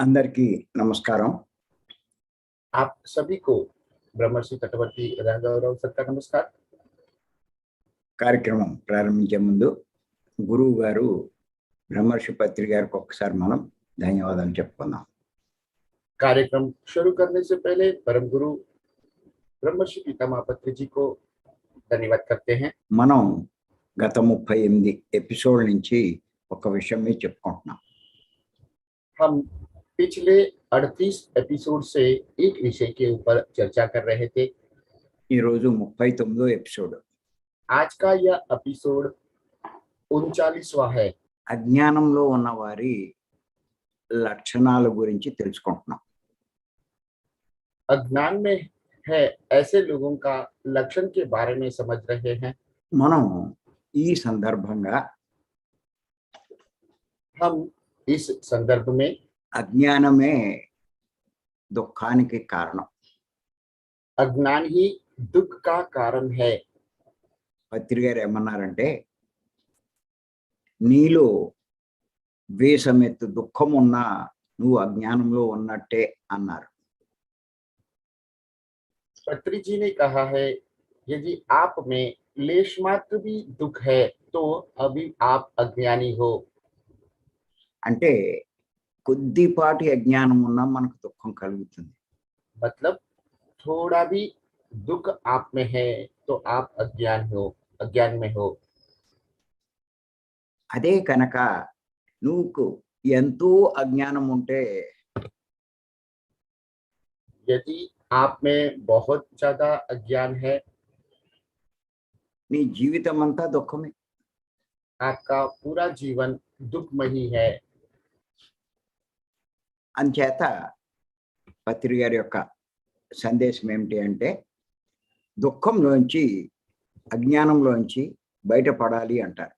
అందరికీ నమస్కారం. आप सभी को ब्रह्मर्षि तटवर्ती राघवराव सर का नमस्कार। కార్యక్రమం ప్రారంభించే ముందు గురువు గారు బ్రహ్మర్షి పత్రి గారికి ఒక్కసారి మనం ధన్యవాదాలు చెప్పుకుందాం. कार्यक्रम शुरू करने से पहले परम गुरु ब्रह्मर्षि पितामह पत्री जी को धन्यवाद करते हैं। మనం గత 38 ఎపిసోడ్ నుంచి ఒక విషయం మీద చెప్పుకుంటున్నాం. हम पिछले 38 एपिसोड से एक विषय के ऊपर चर्चा कर रहे थे। ఈ రోజు 39వ ఎపిసోడ్. आज का यह एपिसोड 39वां है। అజ్ఞానంలో ఉన్న వారి లక్షణాల గురించి తెలుసుకుంటున్నాం. अज्ञान में है ऐसे लोगों का लक्षण के बारे में समझ रहे हैं। మనం ఈ సందర్భంగా हम इस संदर्भ में అజ్ఞానమే దుఃఖానికి కారణం. अज्ञान ही दुख का कारण है। పత్రి గారు ఏమన్నారంటే, నీలో ద్వేషమెత్తు దుఃఖం ఉన్నా నువ్వు అజ్ఞానంలో ఉన్నట్టే అన్నారు. पत्री जी ने कहा है, यदि आप में लेश मात्र भी दुख है तो अभी आप अज्ञानी हो। అంటే కొద్దిపాటి అజ్ఞానం ఉన్నా మనకు దుఃఖం కలుగుతుంది. मतलब थोड़ा भी दुख आप में है तो आप अज्ञान में हो। అదే కనుక నువ్వు ఎంతో అజ్ఞానం ఉంటే यदि आप में बहुत ज्यादा अज्ञान है, నీ జీవితం అంతా దుఃఖమే. आपका पूरा जीवन दुखमयी है। అంచేత పత్రి గారి యొక్క సందేశం ఏమిటి అంటే, దుఃఖంలోంచి అజ్ఞానంలోంచి బయటపడాలి అంటారు.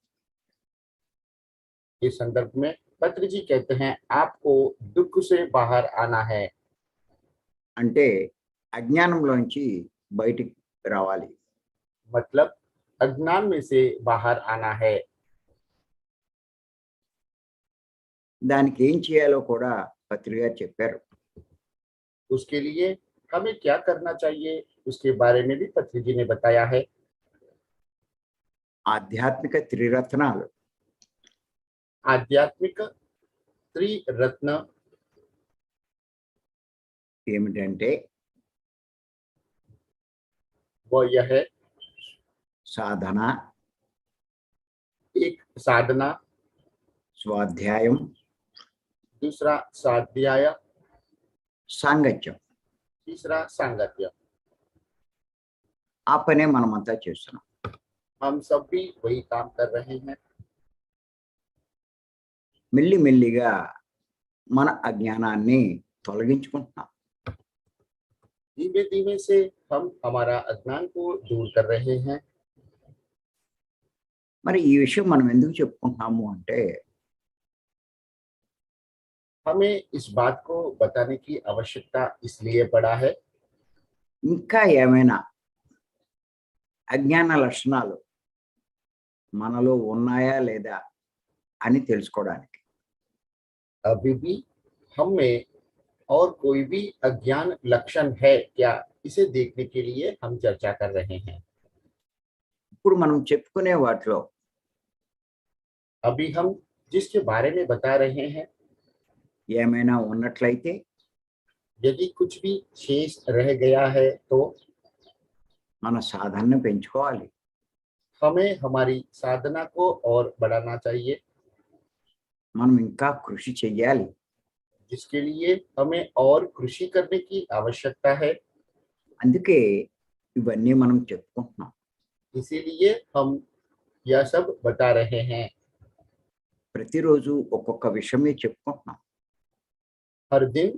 इस संदर्भ में पत्री जी कहते हैं, आपको दुख से बाहर आना है। అంటే అజ్ఞానంలోంచి బయటికి రావాలి. मतलब अज्ञान में से बाहर आना है। దానికి ఏం చేయాలో కూడా పత్రి గారు చెప్పారు. उसके लिए हमें क्या करना चाहिए उसके बारे में भी पत्री जी ने बताया है। ఆధ్యాత్మిక త్రిరత్నాలు आध्यात्मिक त्रिरत्न ఏమిటంటే, वो यह है, సాధన, एक साधना, స్వాధ్యాయం, दूसरा स्वाध्याय, సాంగత్యం. तीसरा सांगत्य। ఆ పనే మనమంతా చేస్తున్నాం. हम सब भी वही काम कर रहे हैं। మెల్లిమెల్లిగా మన అజ్ఞానాన్ని తొలగించుకుంటున్నాం. धीमे धीमे से हम हमारा अज्ञान को दूर कर रहे हैं। మరి ఈ విషయం మనం ఎందుకు చెప్పుకుంటున్నాము అంటే, हमें इस बात को बताने की आवश्यकता इसलिए पड़ा है, ఇంకా ఏమైనా అజ్ఞాన లక్షణాలు మనలో ఉన్నాయా లేదా అని తెలుసుకోవడానికి. अभी भी हम में और कोई भी अज्ञान लक्षण है क्या, इसे देखने के लिए हम चर्चा कर रहे हैं। ఇప్పుడు మనం చెప్పుకునే వాటిలో अभी हम जिसके बारे में बता रहे हैं, ఏమైనా ఉన్నట్లయితే यदि कुछ भी शेष रह गया है तो మన సాధనను పెంచుకోవాలి. हमें हमारी साधना को और बढ़ाना चाहिए, మనం ఇంకా కృషి చెయ్యాలి. जिसके लिए हमें और कृषि करने की आवश्यकता है। అందుకే ఇవన్నీ మనం చెప్పుకుంటున్నాం. इसीलिए हम यह सब बता रहे हैं। ప్రతిరోజు ఒక్కొక్క విషయమే చెప్పుకుంటున్నాం. हर दिन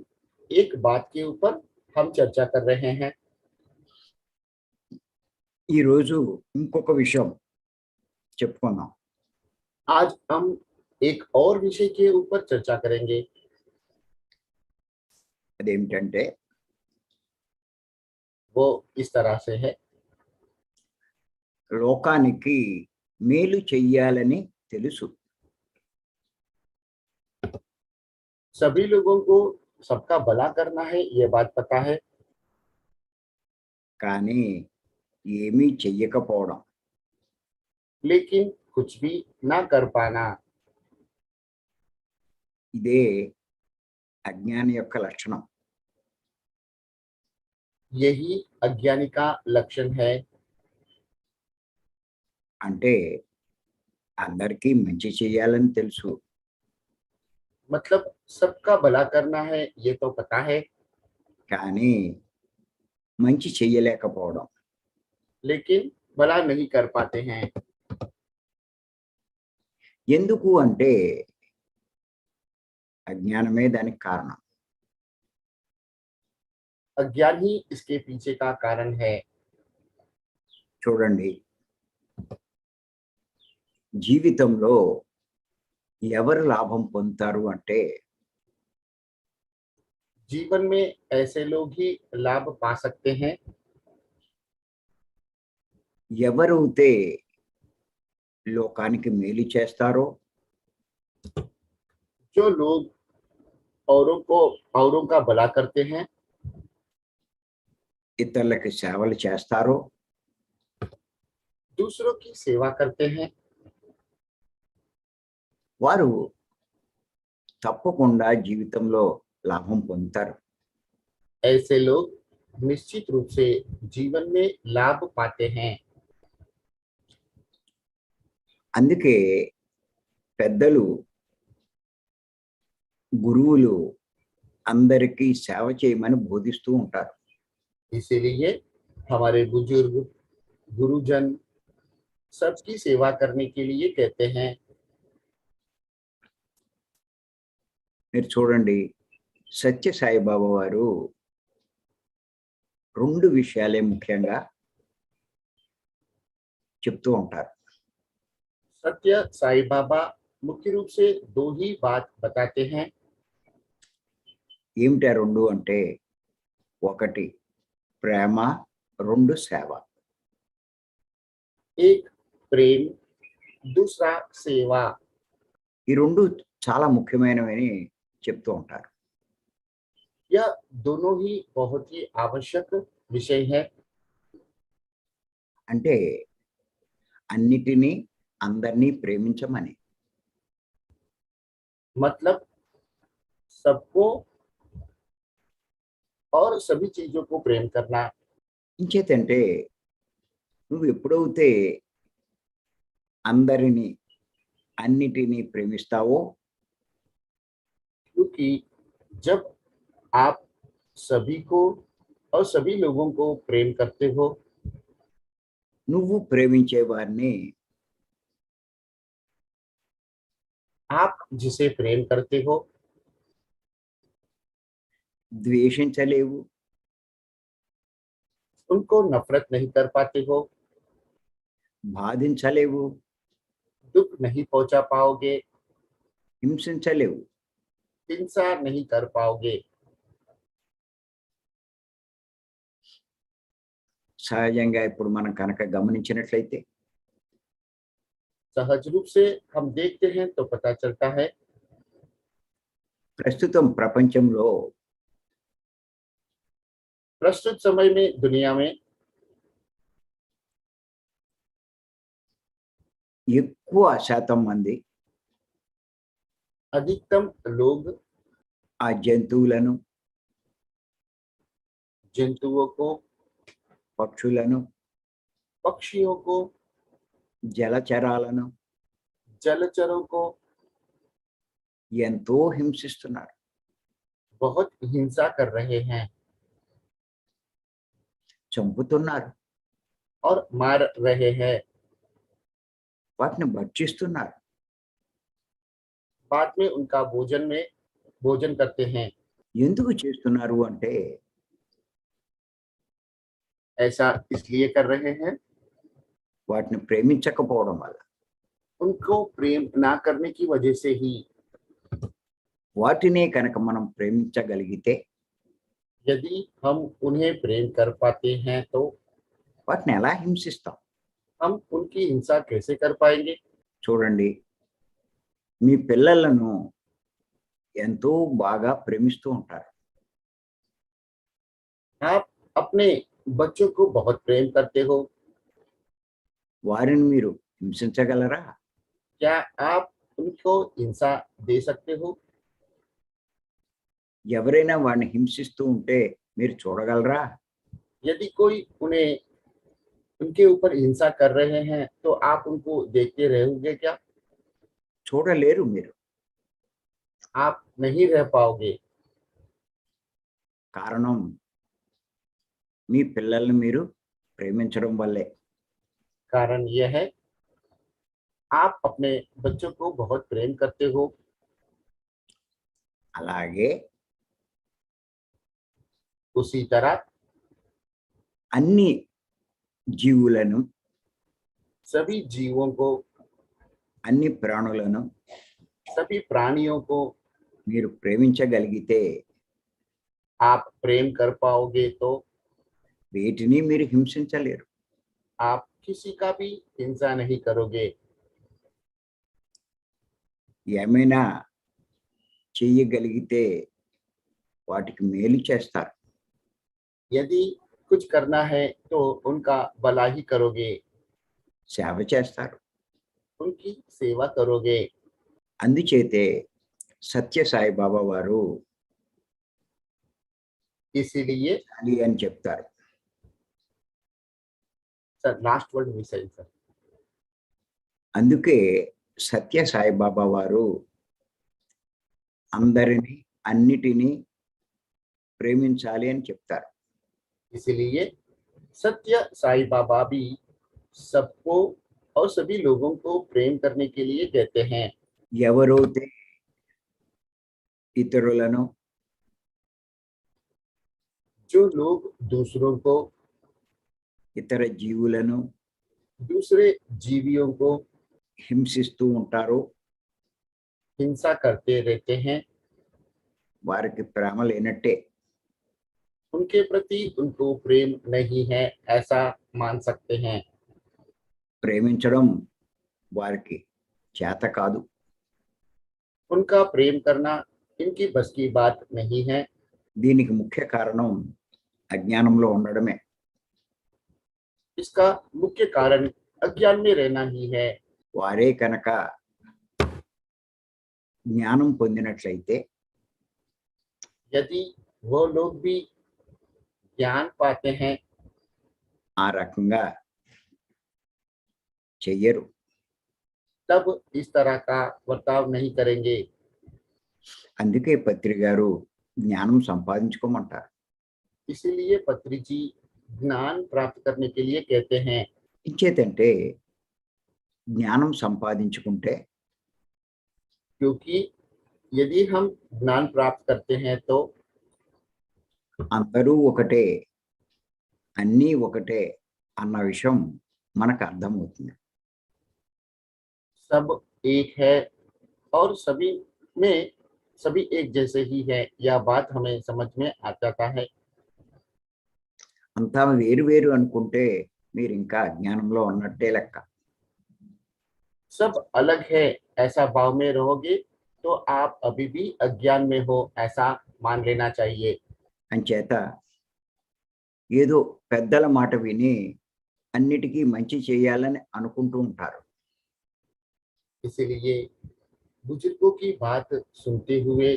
एक बात के ऊपर हम चर्चा कर रहे हैं। ఈరోజు ఇంకొక విషయం చెప్పుకుందాం. आज हम एक और विषय के ऊपर चर्चा करेंगे। అదేమిటంటే, वो इस तरह से है, లోకానికి మేలు చెయ్యాలని తెలుసు, सभी लोगों को सबका भला करना है, ये बात पता है, కానీ ఏమీ చెయ్యకపోవడం लेकिन कुछ भी ना कर पाना, ఇదే అజ్ఞాని యొక్క లక్షణం. यही अज्ञानी का लक्षण है. అంటే అందరికీ మంచి చేయాలని తెలుసు, मतलब सबका भला करना है, ये तो पता है, కానీ మంచి చెయ్యలేకపోవడం. लेकिन भला नहीं कर पाते हैं. ఎందుకు అంటే అజ్ఞానమే దానికి కారణం. अज्ञान ही इसके पीछे का कारण है. చూడండి, జీవితంలో ఎవరు లాభం పొందుతారు అంటే जीवन में ऐसे लोग ही लाभ पा सकते हैं ఎవరైతే లోకానికి మేలు చేస్తారో, जो लोग औरों का भला करते हैं, ఇతరులకి సేవలు చేస్తారో, दूसरों की सेवा करते हैं, వారు తప్పకుండా జీవితంలో లాభం పొందుతారు. ऐसे लोग निश्चित रूप से जीवन में लाभ पाते हैं. అందుకే పెద్దలు, గురువులు అందరికీ సేవ చేయమని బోధిస్తూ ఉంటారు. इसीलिए हमारे बुजुर्ग, गुरुजन सबकी सेवा करने के लिए कहते हैं. మీరు చూడండి, సత్య సాయిబాబా వారు 2 విషయాలే ముఖ్యంగా చెప్తూ ఉంటారు. सत्य साई बाबा मुख्य रूप से 2 ही बात बताते हैं. ఏమిటి ఆ 2 అంటే, 1 ప్రేమ, 2 సేవ. एक प्रेम, दूसरा सेवा. ఈ 2 చాలా ముఖ్యమైనవని చెప్తూ ఉంటారు. यह दोनों ही बहुत ही आवश्यक विषय है. అంటే అన్నిటినీ అందరినీ ప్రేమించమని. मतलब सबको और सभी चीजों को प्रेम करना. ఇంచేతంటే నువ్వు ఎప్పుడైతే అందరినీ అన్నిటినీ ప్రేమిస్తావో, क्योंकि जब आप सभी को और सभी लोगों को प्रेम करते हो, నువ్వు ప్రేమించే వారిని आप जिसे प्रेम करते हो ద్వేషించలేవు, उनको नफरत नहीं कर पाते हो, బాధించలేవు, दुख नहीं पहुंचा पाओगे, హింసించలేవు. हिंसा नहीं कर पाओगे. సహజంగా ఇప్పుడు మనం కనుక గమనించినట్లయితే सहज रूप से हम देखते हैं तो पता चलता है ప్రస్తుతం ప్రపంచంలో प्रस्तुत समय में दुनिया में ఎక్కువ శాతం మంది अधिकतम लोग ఆ జంతువులను, जंतुओं को, పక్షులను, पक्षियों को, జలచరాలను जलचरों को ఎంతో హింసిస్తున్నారు. बहुत हिंसा कर रहे हैं చంపుతున్నారు, और मार रहे हैं. వాటిని భక్షిస్తున్నారు. बाद में उनका भोजन करते हैं. ఎందుకు చేస్తున్నారు అంటే ऐसा इसलिए कर रहे हैं, వాటిని ప్రేమించకపోవడం వల్ల. उनको प्रेम ना करने की वजह से ही. వాటినే కనుక మనం ప్రేమించగలిగితే, यदि हम उन्हें प्रेम कर पाते हैं तो వాటిని ఎలా హింసిస్తాం? हम उनकी हिंसा कैसे कर पाएंगे. చూడండి, మీ పిల్లలను ఎంతో బాగా ప్రేమిస్తూ ఉంటారు. आप अपने बच्चों को बहुत प्रेम करते हो। వారిని మీరు హింసించగలరా? क्या आप उनको हिंसा दे सकते हो? ఎవరైనా వాడిని హింసిస్తూ ఉంటే మీరు చూడగలరా? यदि कोई उन्हें उनके ऊपर हिंसा कर रहे हैं तो आप उनको देखते रहोगे क्या? చూడలేరు మీరు. आप नहीं रह पाओगे। కారణం మీ పిల్లల్ని మీరు ప్రేమించడం వల్లే. कारण यह है आप अपने बच्चों को बहुत प्रेम करते हो। అలాగే उसी तरह అన్ని జీవులను, सभी जीवों को, అన్ని ప్రాణులను सभी प्राणियों को మీరు ప్రేమించగలిగితే आप प्रेम कर पाओगे तो వేటిని మీరు హింసించలేరు. आप किसी का भी हिंसा नहीं करोगे। ఏమైనా చెయ్యగలిగితే వాటికి మేలు చేస్తారు. यदि कुछ करना है तो उनका भला ही करोगे, సేవ చేస్తారు. उनकी सेवा करोगे। అందుచేతే సత్య సాయిబాబా వారు इसीलिए అది అని చెప్తారు. सर लास्ट वर्ड मिस है सर। అందుకే సత్య సాయిబాబా వారు అందరినీ, అన్నిటినీ ప్రేమించాలి అని చెప్తారు. इसलिए सत्य साई बाबा भी सबको और सभी लोगों को प्रेम करने के लिए कहते हैं। ఎవరైతే ఇతరులను, जो लोग दूसरों को, ఇతర జీవులను दूसरे जीवियों को హింసిస్తూ ఉంటారో हिंसा करते रहते हैं, వారికి ప్రేమ లేనట్టే. उनके प्रति उनको प्रेम नहीं है ऐसा मान सकते हैं। ప్రేమించడం వారికి చేత కాదు. उनका प्रेम करना इनकी बस की बात नहीं है। దీనికి ముఖ్య కారణం అజ్ఞానంలో ఉండడమే. इसका मुख्य कारण अज्ञान में रहना ही है। వారే కనుక జ్ఞానం పొందినట్లయితే यदि वो लोग भी ज्ञान पाते हैं ఆ రకంగా చెయ్యరు. तब इस तरह का बर्ताव नहीं करेंगे। అందుకే పత్రి గారు జ్ఞానం సంపాదించుకోమంటారు. इसीलिए पत्री जी ज्ञान प्राप्त करने के लिए कहते हैं। ఇచ్చేతంటే జ్ఞానం సంపాదించుకుంటే क्योंकि यदि हम ज्ञान प्राप्त करते हैं तो అందరూ ఒకటే, అన్నీ ఒకటే అన్న విషయం మనకు అర్థమవుతుంది. सब एक है और सभी में सभी एक जैसे ही है, यह बात हमें समझ में आ जाता है। అంతా వేరు వేరు అనుకుంటే మీరు ఇంకా అజ్ఞానంలో ఉన్నట్టే లెక్క. सब अलग है ऐसा भाव में रहोगे तो आप अभी भी अज्ञान में हो ऐसा मान लेना चाहिए। అంచేత ఏదో పెద్దల మాట విని అన్నిటికీ మంచి చేయాలని అనుకుంటూ ఉంటారు. इसलिए बुजुर्गों की बात सुनते हुए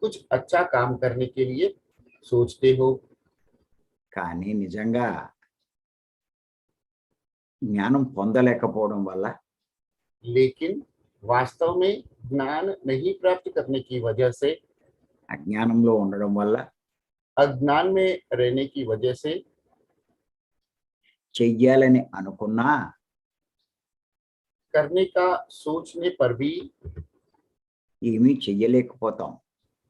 कुछ अच्छा काम करने के लिए सोचते हो, కానీ నిజంగా జ్ఞానం పొందలేకపోవడం వల్ల लेकिन वास्तव में ज्ञान नहीं प्राप्त करने की वजह से, అజ్ఞానంలో ఉండడం వల్ల अज्ञान में रहने की वजह से చెయ్యాలని అనుకున్నా करने का सोचने पर भी ఏమీ చెయ్యలేకపోతాం.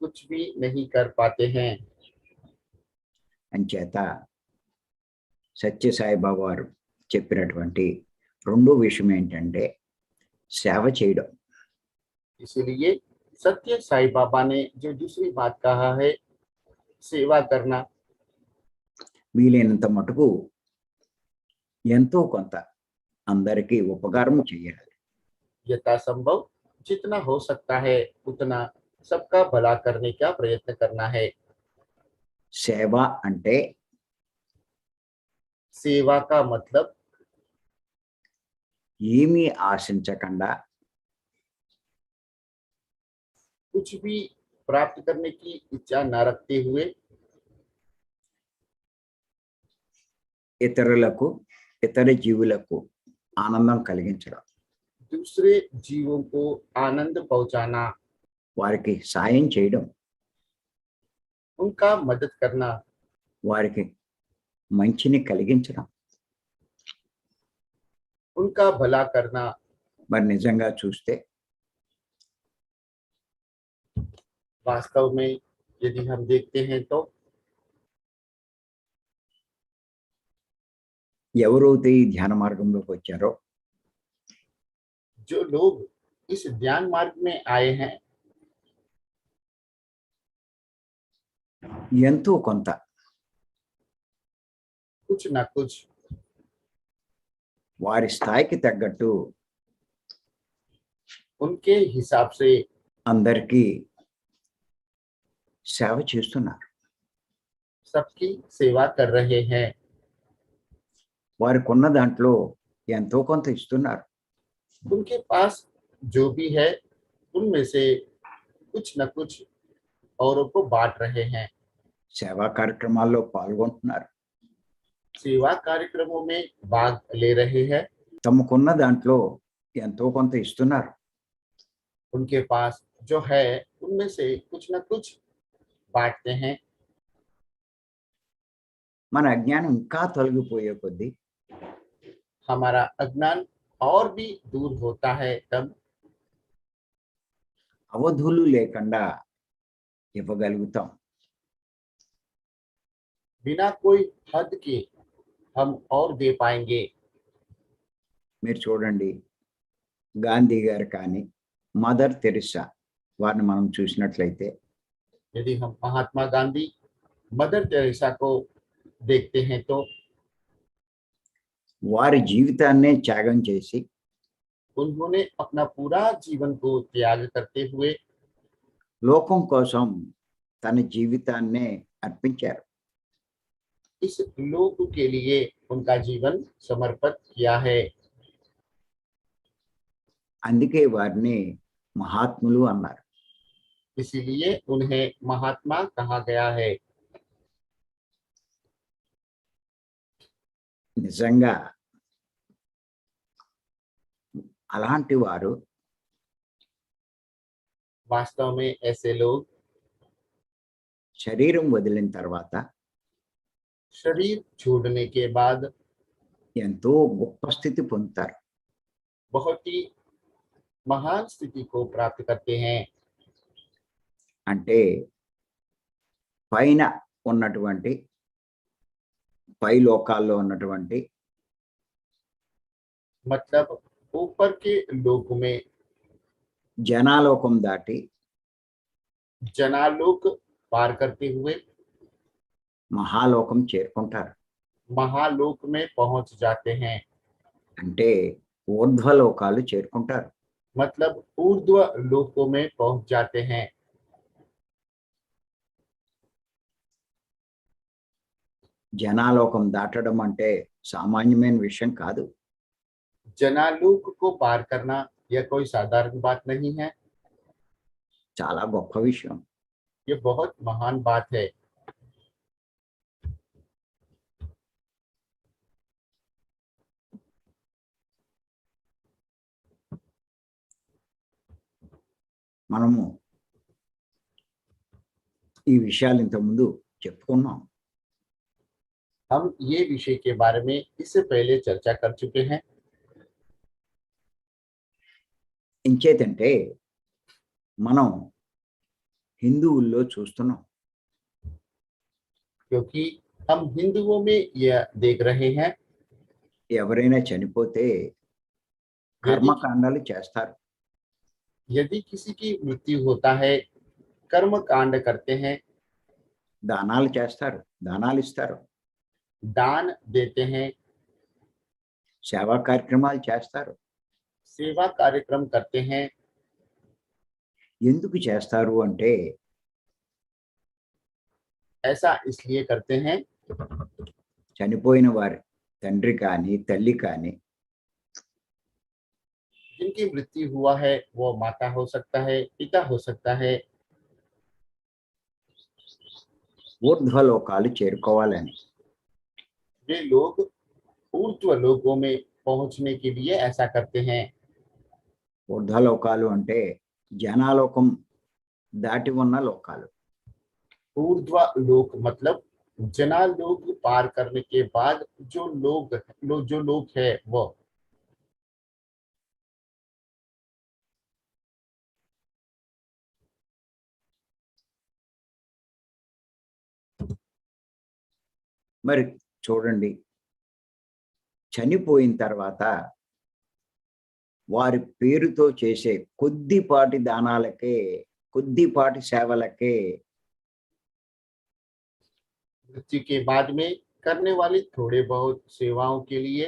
कुछ भी नहीं कर पाते हैं। అంచేత సత్యసాయిబాబా వారు చెప్పినటువంటి రెండో విషయం ఏంటంటే సేవ చేయడం. इसलिए सत्य साई बाबा ने जो दूसरी बात कहा है सेवा करना, వీలైనంత మటుకు ఎంతో కొంత అందరికీ ఉపకారం చేయాలి. यथासंभव जितना हो सकता है उतना सबका भला करने का प्रयत्न करना है। సేవ అంటే सेवा का मतलब ఏమీ ఆశించకుండా कुछ भी प्राप्त करने की इच्छा न रखते हुए ఇతరులకు ఇతర జీవులకు ఆనందం కలిగించడం, दूसरे जीवों को आनंद पहुंचाना, వారికి సాయం చేయడం, उनका मदद करना, వారికి మంచిని కలిగించడం. उनका भला करना। మరి నిజంగా చూస్తే वास्तव में यदि हम देखते हैं तो ఎవరైతే ఈ ధ్యాన మార్గంలోకి వచ్చారో जो लोग इस ध्यान मार्ग में आए हैं, ఎంతో కొంత कुछ ना कुछ వారి స్థాయికి తగ్గట్టు उनके हिसाब से అందరికీ సేవ చేస్తున్నారు. सबकी सेवा कर रहे हैं। వారికి ఉన్న దాంట్లో ఎంతో కొంత ఇస్తున్నారు. उनके पास जो भी है उनमें से कुछ न कुछ औरों को बांट रहे हैं। సేవా కార్యక్రమాల్లో పాల్గొంటున్నారు. सेवा कार्यक्रमों में भाग ले रहे हैं। తమకున్న దాంట్లో ఎంతో కొంత ఇస్తున్నారు. उनके पास जो है उनमें से कुछ न कुछ बांटते हैं। మన అజ్ఞానం ఇంకా తొలగిపోయే కొద్దీ हमारा अज्ञान और भी दूर होता है तब అవధులు లేకుండా ఇవ్వగలుగుతాం. बिना कोई हद के हम और दे पाएंगे। మీరు చూడండి, గాంధీ గారు కానీ మదర్ తెరిసా వారిని మనం చూసినట్లయితే यदि हम महात्मा गांधी, मदर टेरेसा को देखते हैं तो వారి జీవితాన్నే త్యాగం చేసి उन्होंने अपना पूरा जीवन को त्याग करते हुए లోకం కోసం తన జీవితాన్నే అర్పించారు. इस लोक के लिए उनका जीवन समर्पित किया है। అందుకే వారిని మహాత్ములు అన్నారు. इसीलिए उन्हें महात्मा कहा गया है। నిజంగా అలాంటి వారు वास्तव में ऐसे लोग శరీరం వదిలిన తర్వాత शरीर छोड़ने के बाद ఎంతో గొప్ప స్థితి పొందుతారు. बहुत ही महान स्थिति को प्राप्त करते हैं। అంటే పైన ఉన్నటువంటి పై లోకాల్లో ఉన్నటువంటి मतलब ऊपर के लोक में జనాలోకం దాటి जनालोक पार करते हुए మహాలోకం చేరుకుంటారు. महालोक में पहुंच जाते हैं। అంటే ఊర్ధ్వలోకాలు చేరుకుంటారు. मतलब ऊर्ध्व लोकों में पहुंच जाते हैं। జనాలోకం దాటడం అంటే సామాన్యమైన విషయం కాదు. जनालोक को पार करना यह कोई साधारण बात नहीं है। చాలా గొప్ప విషయం. ये बहुत महान बात है। మనము ఈ విషయాలు ఇంతకుముందు చెప్పుకున్నాం. हम ये विषय के बारे में इससे पहले चर्चा कर चुके हैं। ఇంచేతంటే మనం హిందువుల్లో చూస్తున్నాం, क्योंकि हम हिंदुओं में यह देख रहे हैं ఎవరైనా చనిపోతే కర్మకాండాలు చేస్తారు. यदि किसी की मृत्यु होता है कर्म कांड करते हैं, దానాలు చేస్తారు, దానాలు ఇస్తారు, दान देते हैं, సేవా కార్యక్రమాలు చేస్తారు. सेवा कार्यक्रम करते हैं। ఎందుకు చేస్తారు అంటే ऐसा इसलिए करते हैं చనిపోయిన వారి తండ్రి కానీ తల్లి కానీ जिनकी मृत्यु हुआ है वो माता हो सकता है, पिता हो सकता है, ఊర్ధ్వలోకాలు చేరుకోవాలని. वे लोग ऊर्ध्व लोकों में पहुंचने के लिए ऐसा करते हैं। ఊర్ధ్వలోకాలు అంటే జనాలోకం దాటి ఉన్న లోకాలు. ऊर्ध्व लोक मतलब जना लोक पार करने के बाद जो लोक है वो మరి చూడండి, చనిపోయిన తర్వాత వారి పేరుతో చేసే కొద్దిపాటి దానాలకే, కొద్దిపాటి సేవలకే मृत्यु के बाद में करने वाली थोड़े बहुत सेवाओं के लिए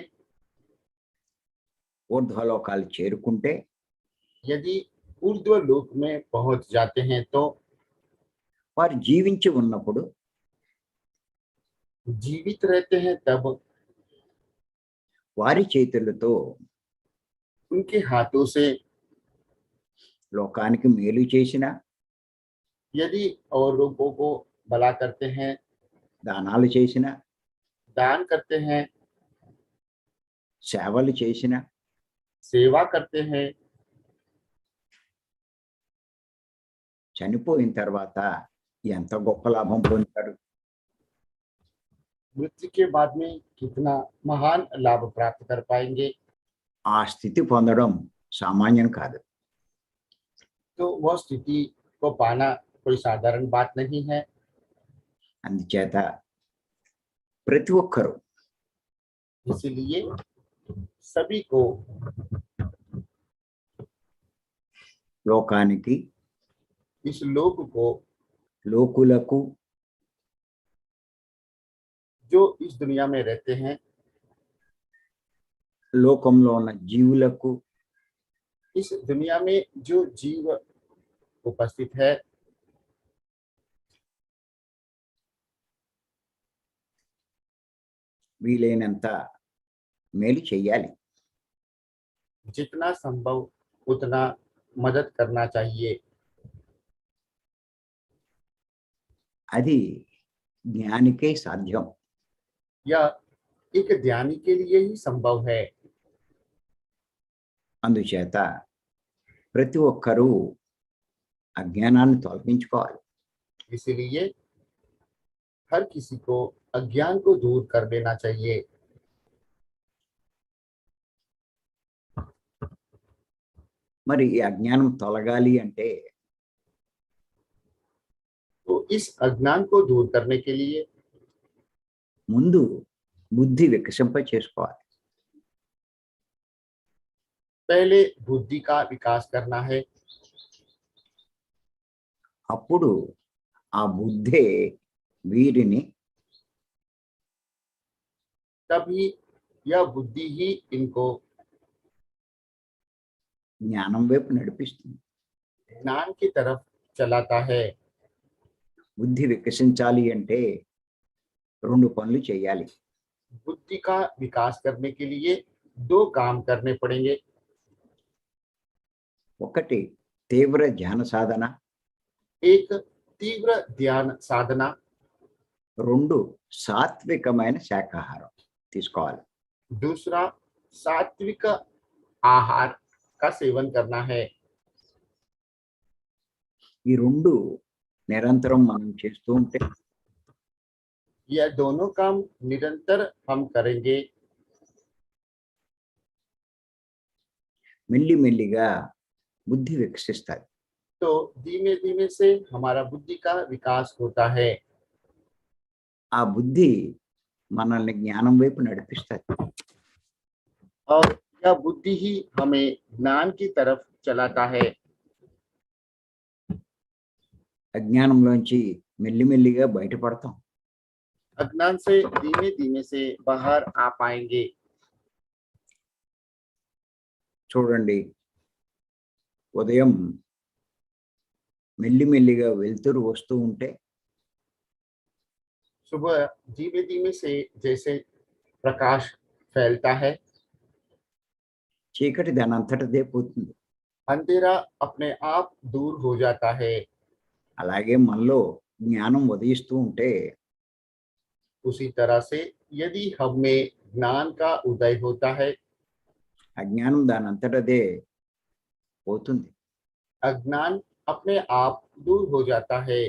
ఊర్ధ్వలోకాలు చేరుకుంటే यदि ऊर्ध्व लोक में पहुंच जाते हैं तो వారు జీవించి ఉన్నప్పుడు जीवित रहते हैं तब వారి చేతులతో उनके हाथों से లోకానికి మేలు చేసిన, यदि और लोगों को भला करते हैं, దానాలు చేసిన, दान करते हैं, సేవలు చేసిన, सेवा करते हैं, చనిపోయిన తర్వాత ఎంత గొప్ప లాభం పొందుతారు. मृत्यु के बाद में कितना महान लाभ प्राप्त कर पाएंगे। ఆ స్థితి పొందడం సామాన్యం కాదు. तो वह स्थिति को पाना कोई साधारण बात नहीं है। అందుచేత ప్రతి ఒక్కరూ इसलिए सभी को లోకానికి, इस लोक को, లోకులకు, जो इस दुनिया में रहते हैं, లోకంలో ఉన్న జీవులకు, इस दुनिया में जो जीव उपस्थित है, వీలైనంత మేలు చెయ్యాలి. जितना संभव उतना मदद करना चाहिए। అది జ్ఞానికే సాధ్యం. यह एक ध्यानी के लिए ही संभव है। అందుచేత ప్రతి ఒక్కరూ అజ్ఞానాన్ని తొలగించుకోవాలి. इसलिए हर किसी को अज्ञान को दूर कर देना चाहिए। మరి ఈ అజ్ఞానం తొలగాలి అంటే तो इस अज्ञान को दूर करने के लिए ముందు బుద్ధి వికసింప చేసుకోవాలి. पहले बुद्धि का विकास करना है। అప్పుడు ఆ బుద్ధే వీరిని तभी यह बुद्धि ही इनको జ్ఞానం వైపు నడిపిస్తుంది. ज्ञान की तरफ चलाता है। బుద్ధి వికసించాలి అంటే రెండు పనులు చేయాలి. बुद्धि का विकास करने के लिए दो काम करने पड़ेंगे। ఒకటి తీవ్ర ధ్యాన సాధన, एक तीव्र ध्यान साधना, రెండు సాత్వికమైన శాకాహారం తీసుకోవాలి. दूसरा सात्विक आहार का सेवन करना है। ఈ రెండు నిరంతరం మనం చేస్తూ ఉంటే यह दोनों काम निरंतर हम करेंगे మెల్లిమెల్లిగా బుద్ధి వికసిస్తుంది. तो धीमे धीमे से हमारा बुद्धि का विकास होता है। ఆ బుద్ధి మనల్ని జ్ఞానం వైపు నడిపిస్తుంది. और यह बुद्धि ही हमें ज्ञान की तरफ चलाता है। అజ్ఞానంలోంచి మెల్లిమెల్లిగా బయటపడతాం. अज्ञान से धीमे धीमे से बाहर आ पाएंगे। చూడండి, ఉదయం మెల్లిమెల్లిగా వెలుతురు వస్తూ ఉంటే सुबह धीमे धीमे से जैसे प्रकाश फैलता है, చీకటి దాని అంతటదే పోతుంది. अंधेरा अपने आप दूर हो जाता है। అలాగే మనలో జ్ఞానం ఉదయిస్తూ ఉంటే उसी तरह से यदि हम में ज्ञान का उदय होता है, అజ్ఞానం దాని అంతటదే పోతుంది. अज्ञान अपने आप दूर हो जाता है।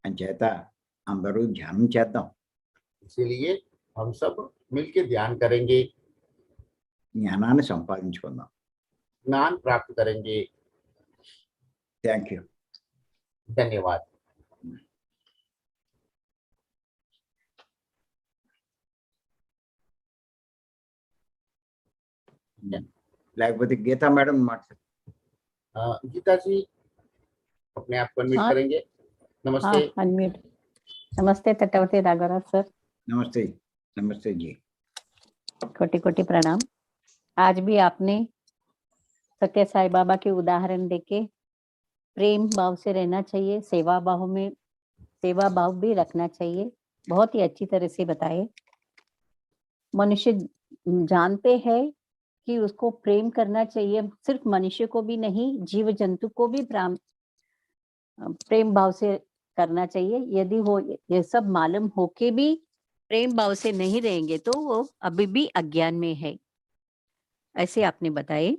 అంచేత అందరూ ధ్యానం చేద్దాం, इसीलिए हम सब मिलके ध्यान करेंगे, జ్ఞానాన్ని సంపాదించుకుందాం. ज्ञान प्राप्त करेंगे। Thank you. धन्यवाद। లేకపోతే గీతా మేడం మాట్లాడు. गीता जी अपने आप को अनम्यूट हाँ। करेंगे। नमस्ते। हाँ, अनम्यूट। नमस्ते तटवर्ती राघवराज सर, నమస్తే. నమస్తే జీ. कोटि कोटि प्रणाम। आज भी आपने सत्य साई बाबा के उदाहरण देके प्रेम भाव से रहना चाहिए, सेवा भाव भी रखना चाहिए, बहुत ही अच्छी तरह से बताए। मनुष्य जानते हैं कि उसको प्रेम करना चाहिए, सिर्फ मनुष्य को भी नहीं, जीव जंतु को भी प्रेम भाव से करना चाहिए। यदि वो ये सब मालूम होके भी प्रेम भाव से नहीं रहेंगे तो वो अभी भी अज्ञान में है, ऐसे आपने बताए।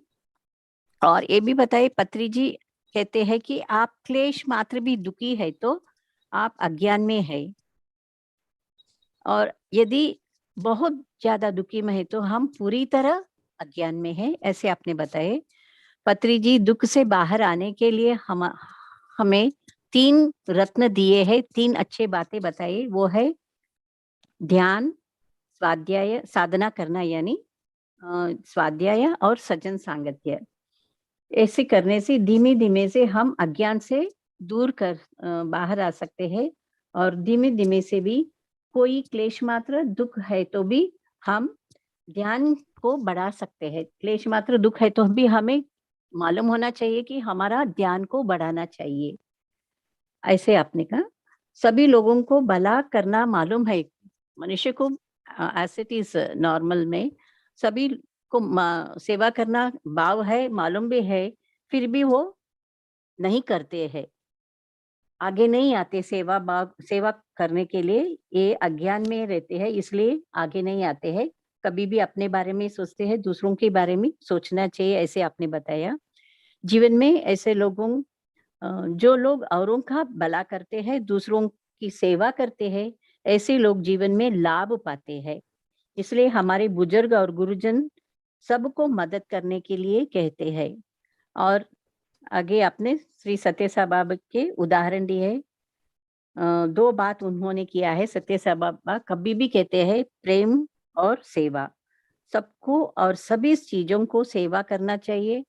और ये भी बताए, पत्री जी कहते हैं कि आप क्लेश मात्र भी दुखी है तो आप अज्ञान में है, और यदि बहुत ज्यादा दुखी में है तो हम पूरी तरह अज्ञान में है, ऐसे आपने बताए। पत्री जी दुख से बाहर आने के लिए हमें 3 रत्न दिए हैं, 3 अच्छे बातें बताई। वो है ध्यान, स्वाध्याय, साधना करना यानी स्वाध्याय और सज्जन सांगत्य। ऐसे करने से धीमे धीमे से हम अज्ञान से दूर कर बाहर आ सकते हैं, और धीमे धीमे से भी कोई क्लेश मात्र दुख है तो भी हम ध्यान को बढ़ा सकते हैं। क्लेश मात्र दुख है तो भी हमें मालूम होना चाहिए कि हमारा ध्यान को बढ़ाना चाहिए, ऐसे आपने कहा। सभी लोगों को भला करना मालूम है, मनुष्य को एज इट इज नॉर्मल में सभी को सेवा करना भाव है, मालूम भी है, फिर भी वो नहीं करते हैं, आगे नहीं आते सेवा करने के लिए, ये अज्ञान में रहते हैं, इसलिए आगे नहीं आते हैं। कभी भी अपने बारे में सोचते हैं, दूसरों के बारे में सोचना चाहिए, ऐसे आपने बताया। जीवन में ऐसे लोगों जो लोग औरों का भला करते हैं, दूसरों की सेवा करते हैं, ऐसे लोग जीवन में लाभ पाते हैं। इसलिए हमारे बुजुर्ग और गुरुजन सबको मदद करने के लिए कहते हैं। और आगे आपने श्री सत्य साई बाबा के उदाहरण दिए है। 2 बात उन्होंने किया है। सत्य साई बाबा कभी भी कहते हैं प्रेम और सेवा, सबको और सभी चीजों को सेवा करना चाहिए।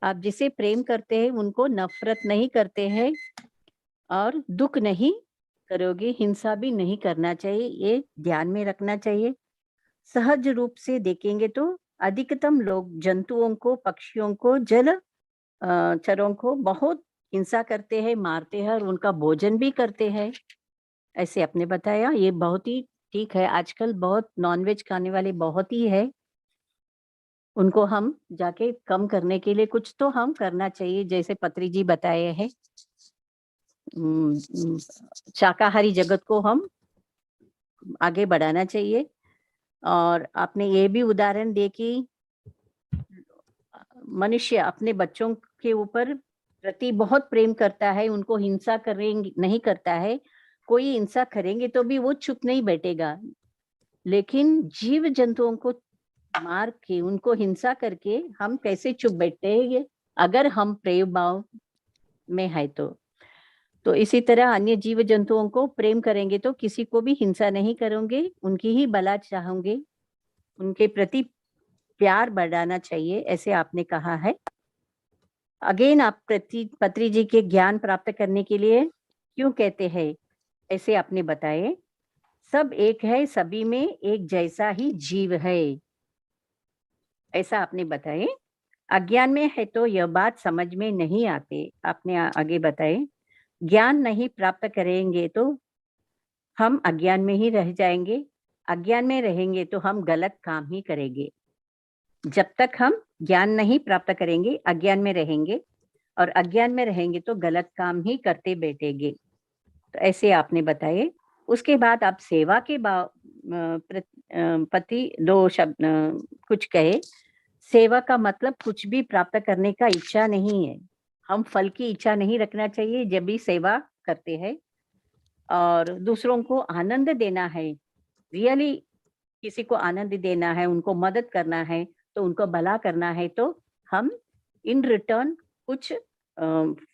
आप जिसे प्रेम करते हैं उनको नफरत नहीं करते हैं, और दुख नहीं करोगे, हिंसा भी नहीं करना चाहिए, ये ध्यान में रखना चाहिए। सहज रूप से देखेंगे तो अधिकतम लोग जंतुओं को, पक्षियों को, चरों को बहुत हिंसा करते हैं, मारते हैं और उनका भोजन भी करते हैं, ऐसे आपने बताया। ये बहुत ही ठीक है, आजकल बहुत नॉनवेज खाने वाले बहुत ही है, उनको हम जाके कम करने के लिए कुछ तो हम करना चाहिए, जैसे पत्री जी बताए हैं। शाकाहारी जगत को हम आगे बढ़ाना चाहिए। और आपने ये भी उदाहरण दे कि मनुष्य अपने बच्चों के ऊपर प्रति बहुत प्रेम करता है, उनको हिंसा करेंगे नहीं करता है, कोई हिंसा करेंगे तो भी वो चुप नहीं बैठेगा, लेकिन जीव जंतुओं को मार के, उनको हिंसा करके हम कैसे चुप बैठते हैं अगर हम प्रेम भाव में है तो इसी तरह अन्य जीव जंतुओं को प्रेम करेंगे तो किसी को भी हिंसा नहीं करेंगे, उनकी ही भला चाहेंगे, उनके प्रति प्यार बढ़ाना चाहिए, ऐसे आपने कहा है। अगेन आप पत्री जी के ज्ञान प्राप्त करने के लिए क्यों कहते हैं, ऐसे आपने बताए। सब एक है, सभी में एक जैसा ही जीव है, ऐसा आपने बताए। अज्ञान में है तो यह बात समझ में नहीं आते, आपने आगे बताए। ज्ञान नहीं प्राप्त करेंगे तो हम अज्ञान में ही रह जाएंगे, अज्ञान में रहेंगे तो हम गलत काम ही करेंगे। जब तक हम ज्ञान नहीं प्राप्त करेंगे, अज्ञान में रहेंगे, और अज्ञान में रहेंगे तो गलत काम ही करते बैठेंगे। तो ऐसे आपने बताए। उसके बाद आप सेवा के प्रति 2 शब्द कुछ कहे। सेवा का मतलब कुछ भी प्राप्त करने का इच्छा नहीं है, हम फल की इच्छा नहीं रखना चाहिए जब भी सेवा करते हैं, और दूसरों को आनंद देना है, रियली किसी को आनंद देना है, उनको मदद करना है, तो उनको भला करना है, तो हम इन रिटर्न कुछ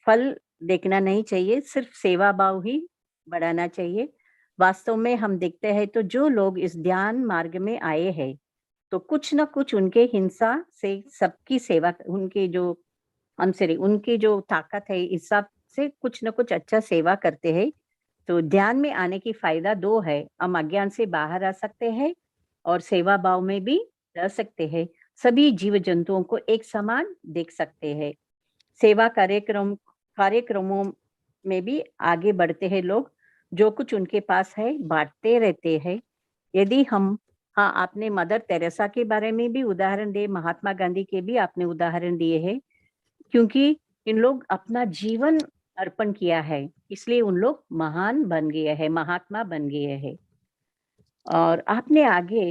फल देखना नहीं चाहिए, सिर्फ सेवा भाव ही बढ़ाना चाहिए। वास्तव में हम देखते हैं तो जो लोग इस ध्यान मार्ग में आए हैं, तो कुछ न कुछ उनके हिंसा से सबकी सेवा, उनके जो उनकी जो ताकत है, इस हिसाब से कुछ न कुछ अच्छा सेवा करते हैं। तो ध्यान में आने की फायदा 2 है, हम अज्ञान से बाहर आ सकते हैं और सेवा भाव में भी रह सकते हैं। सभी जीव जंतुओं को एक समान देख सकते हैं। सेवा कार्यक्रमों में भी आगे बढ़ते हैं लोग, जो कुछ उनके पास है बांटते रहते हैं। यदि हम, हाँ, आपने मदर तेरेसा के बारे में भी उदाहरण दिए, महात्मा गांधी के भी आपने उदाहरण दिए हैं, क्योंकि इन लोग अपना जीवन अर्पण किया है, इसलिए उन लोग महान बन गए हैं, महात्मा बन गए हैं। और आपने आगे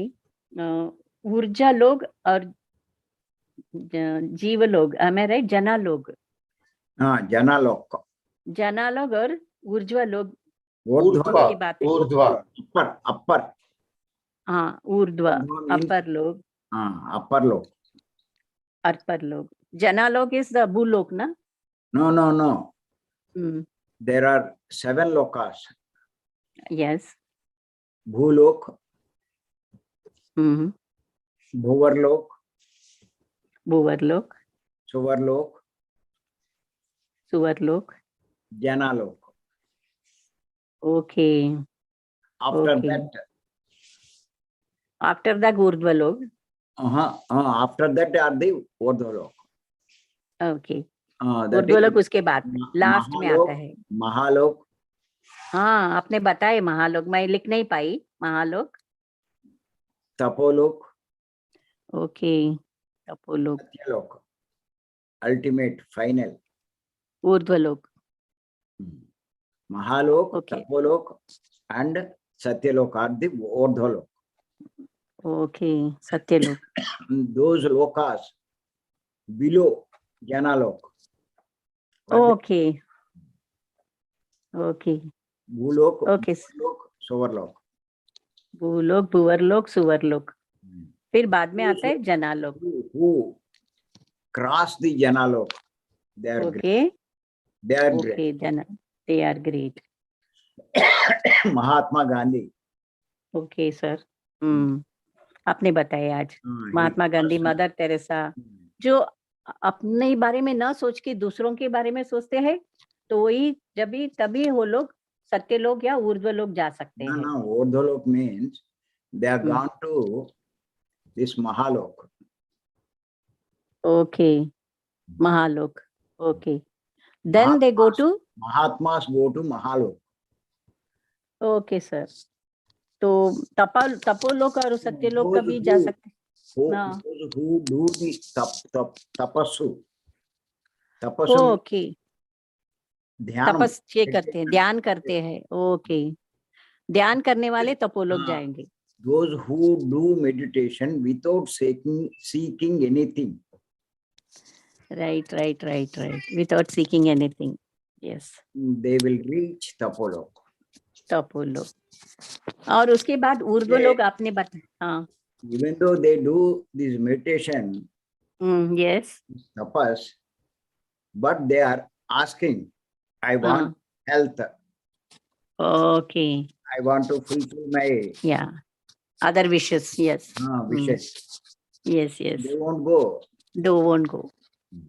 ऊर्जा लोग और जीव लोग, मैं राइट, जना लोग, हाँ, जनालोक, जना लोग और ऊर्जा लोग ऊर्ध्वा, की बात है। ऊर्ध्वा, अपर अपर हाँ, ऊर्ध्वा, अपर लोग, हाँ, अपर लोक। अपर लोग, जना लोग इज द भूलोक ना? No. Hmm, There are 7 lokas. Yes, Bhulok, hmm, Bhuvarlok, भूवर लोग, Suvarlok, सुवर लोग, Janalok. Okay. After Okay. that, after the ऊर्ध्व लोग, after that are the Urdhvalok. Okay, That ऊर्ध्व is लोग उसके बाद लास्ट में आता है। Mahalok, हाँ, आपने बताए महालोक, मैं लिख नहीं पाई, Mahalok, Tapolok, okay, Tapolok, Satyalok, ultimate, final. ऊर्ध्व लोक, Mahalok, Okay. Tapolok, and Satyalok are the Urdhvalok. Okay, Satyalok, Those lokas below Janalok. Okay, okay, Bhulok, okay, Bhuvarlok, Suvarlok. Bhulok, Bhuvarlok, Suvarlok, फिर बाद में आता है Janalok, Who cross the Janalok, they are great. Okay, They are okay, Jana, they are great, great. Mahatma Gandhi. Okay sir, आपने बताया आज Mahatma Gandhi, mother Teresa, जो अपने बारे में ना सोच के दूसरों के बारे में सोचते हैं, तो वही तभी वो लोग सत्य लोग या ऊर्ध्व लोग जा सकते हैं। No, Urdhvalok means they are Hmm. gone to this Mahalok. Okay, Mahalok, okay, then they go to, Mahatmas go to Mahalok. Okay sir, तो तपोलोक और सत्यलोक कभी जा सकते हैं। Those who do the tapassu. Okay, ध्यान तपस्या करते हैं, ध्यान करते हैं, ओके, ध्यान करने वाले तपोलोक जाएंगे। Those who do meditation without seeking anything. Right, without seeking anything, yes, They will reach Tapolok. Tapolok, और उसके बाद ऊर्ध्व लोग आपने बताया। हाँ, Even though they do this meditation, yes, tapas, but they are asking, I want health. Okay. I want to fulfill my other wishes. Yes. wishes. Yes. They won't go. They won't go.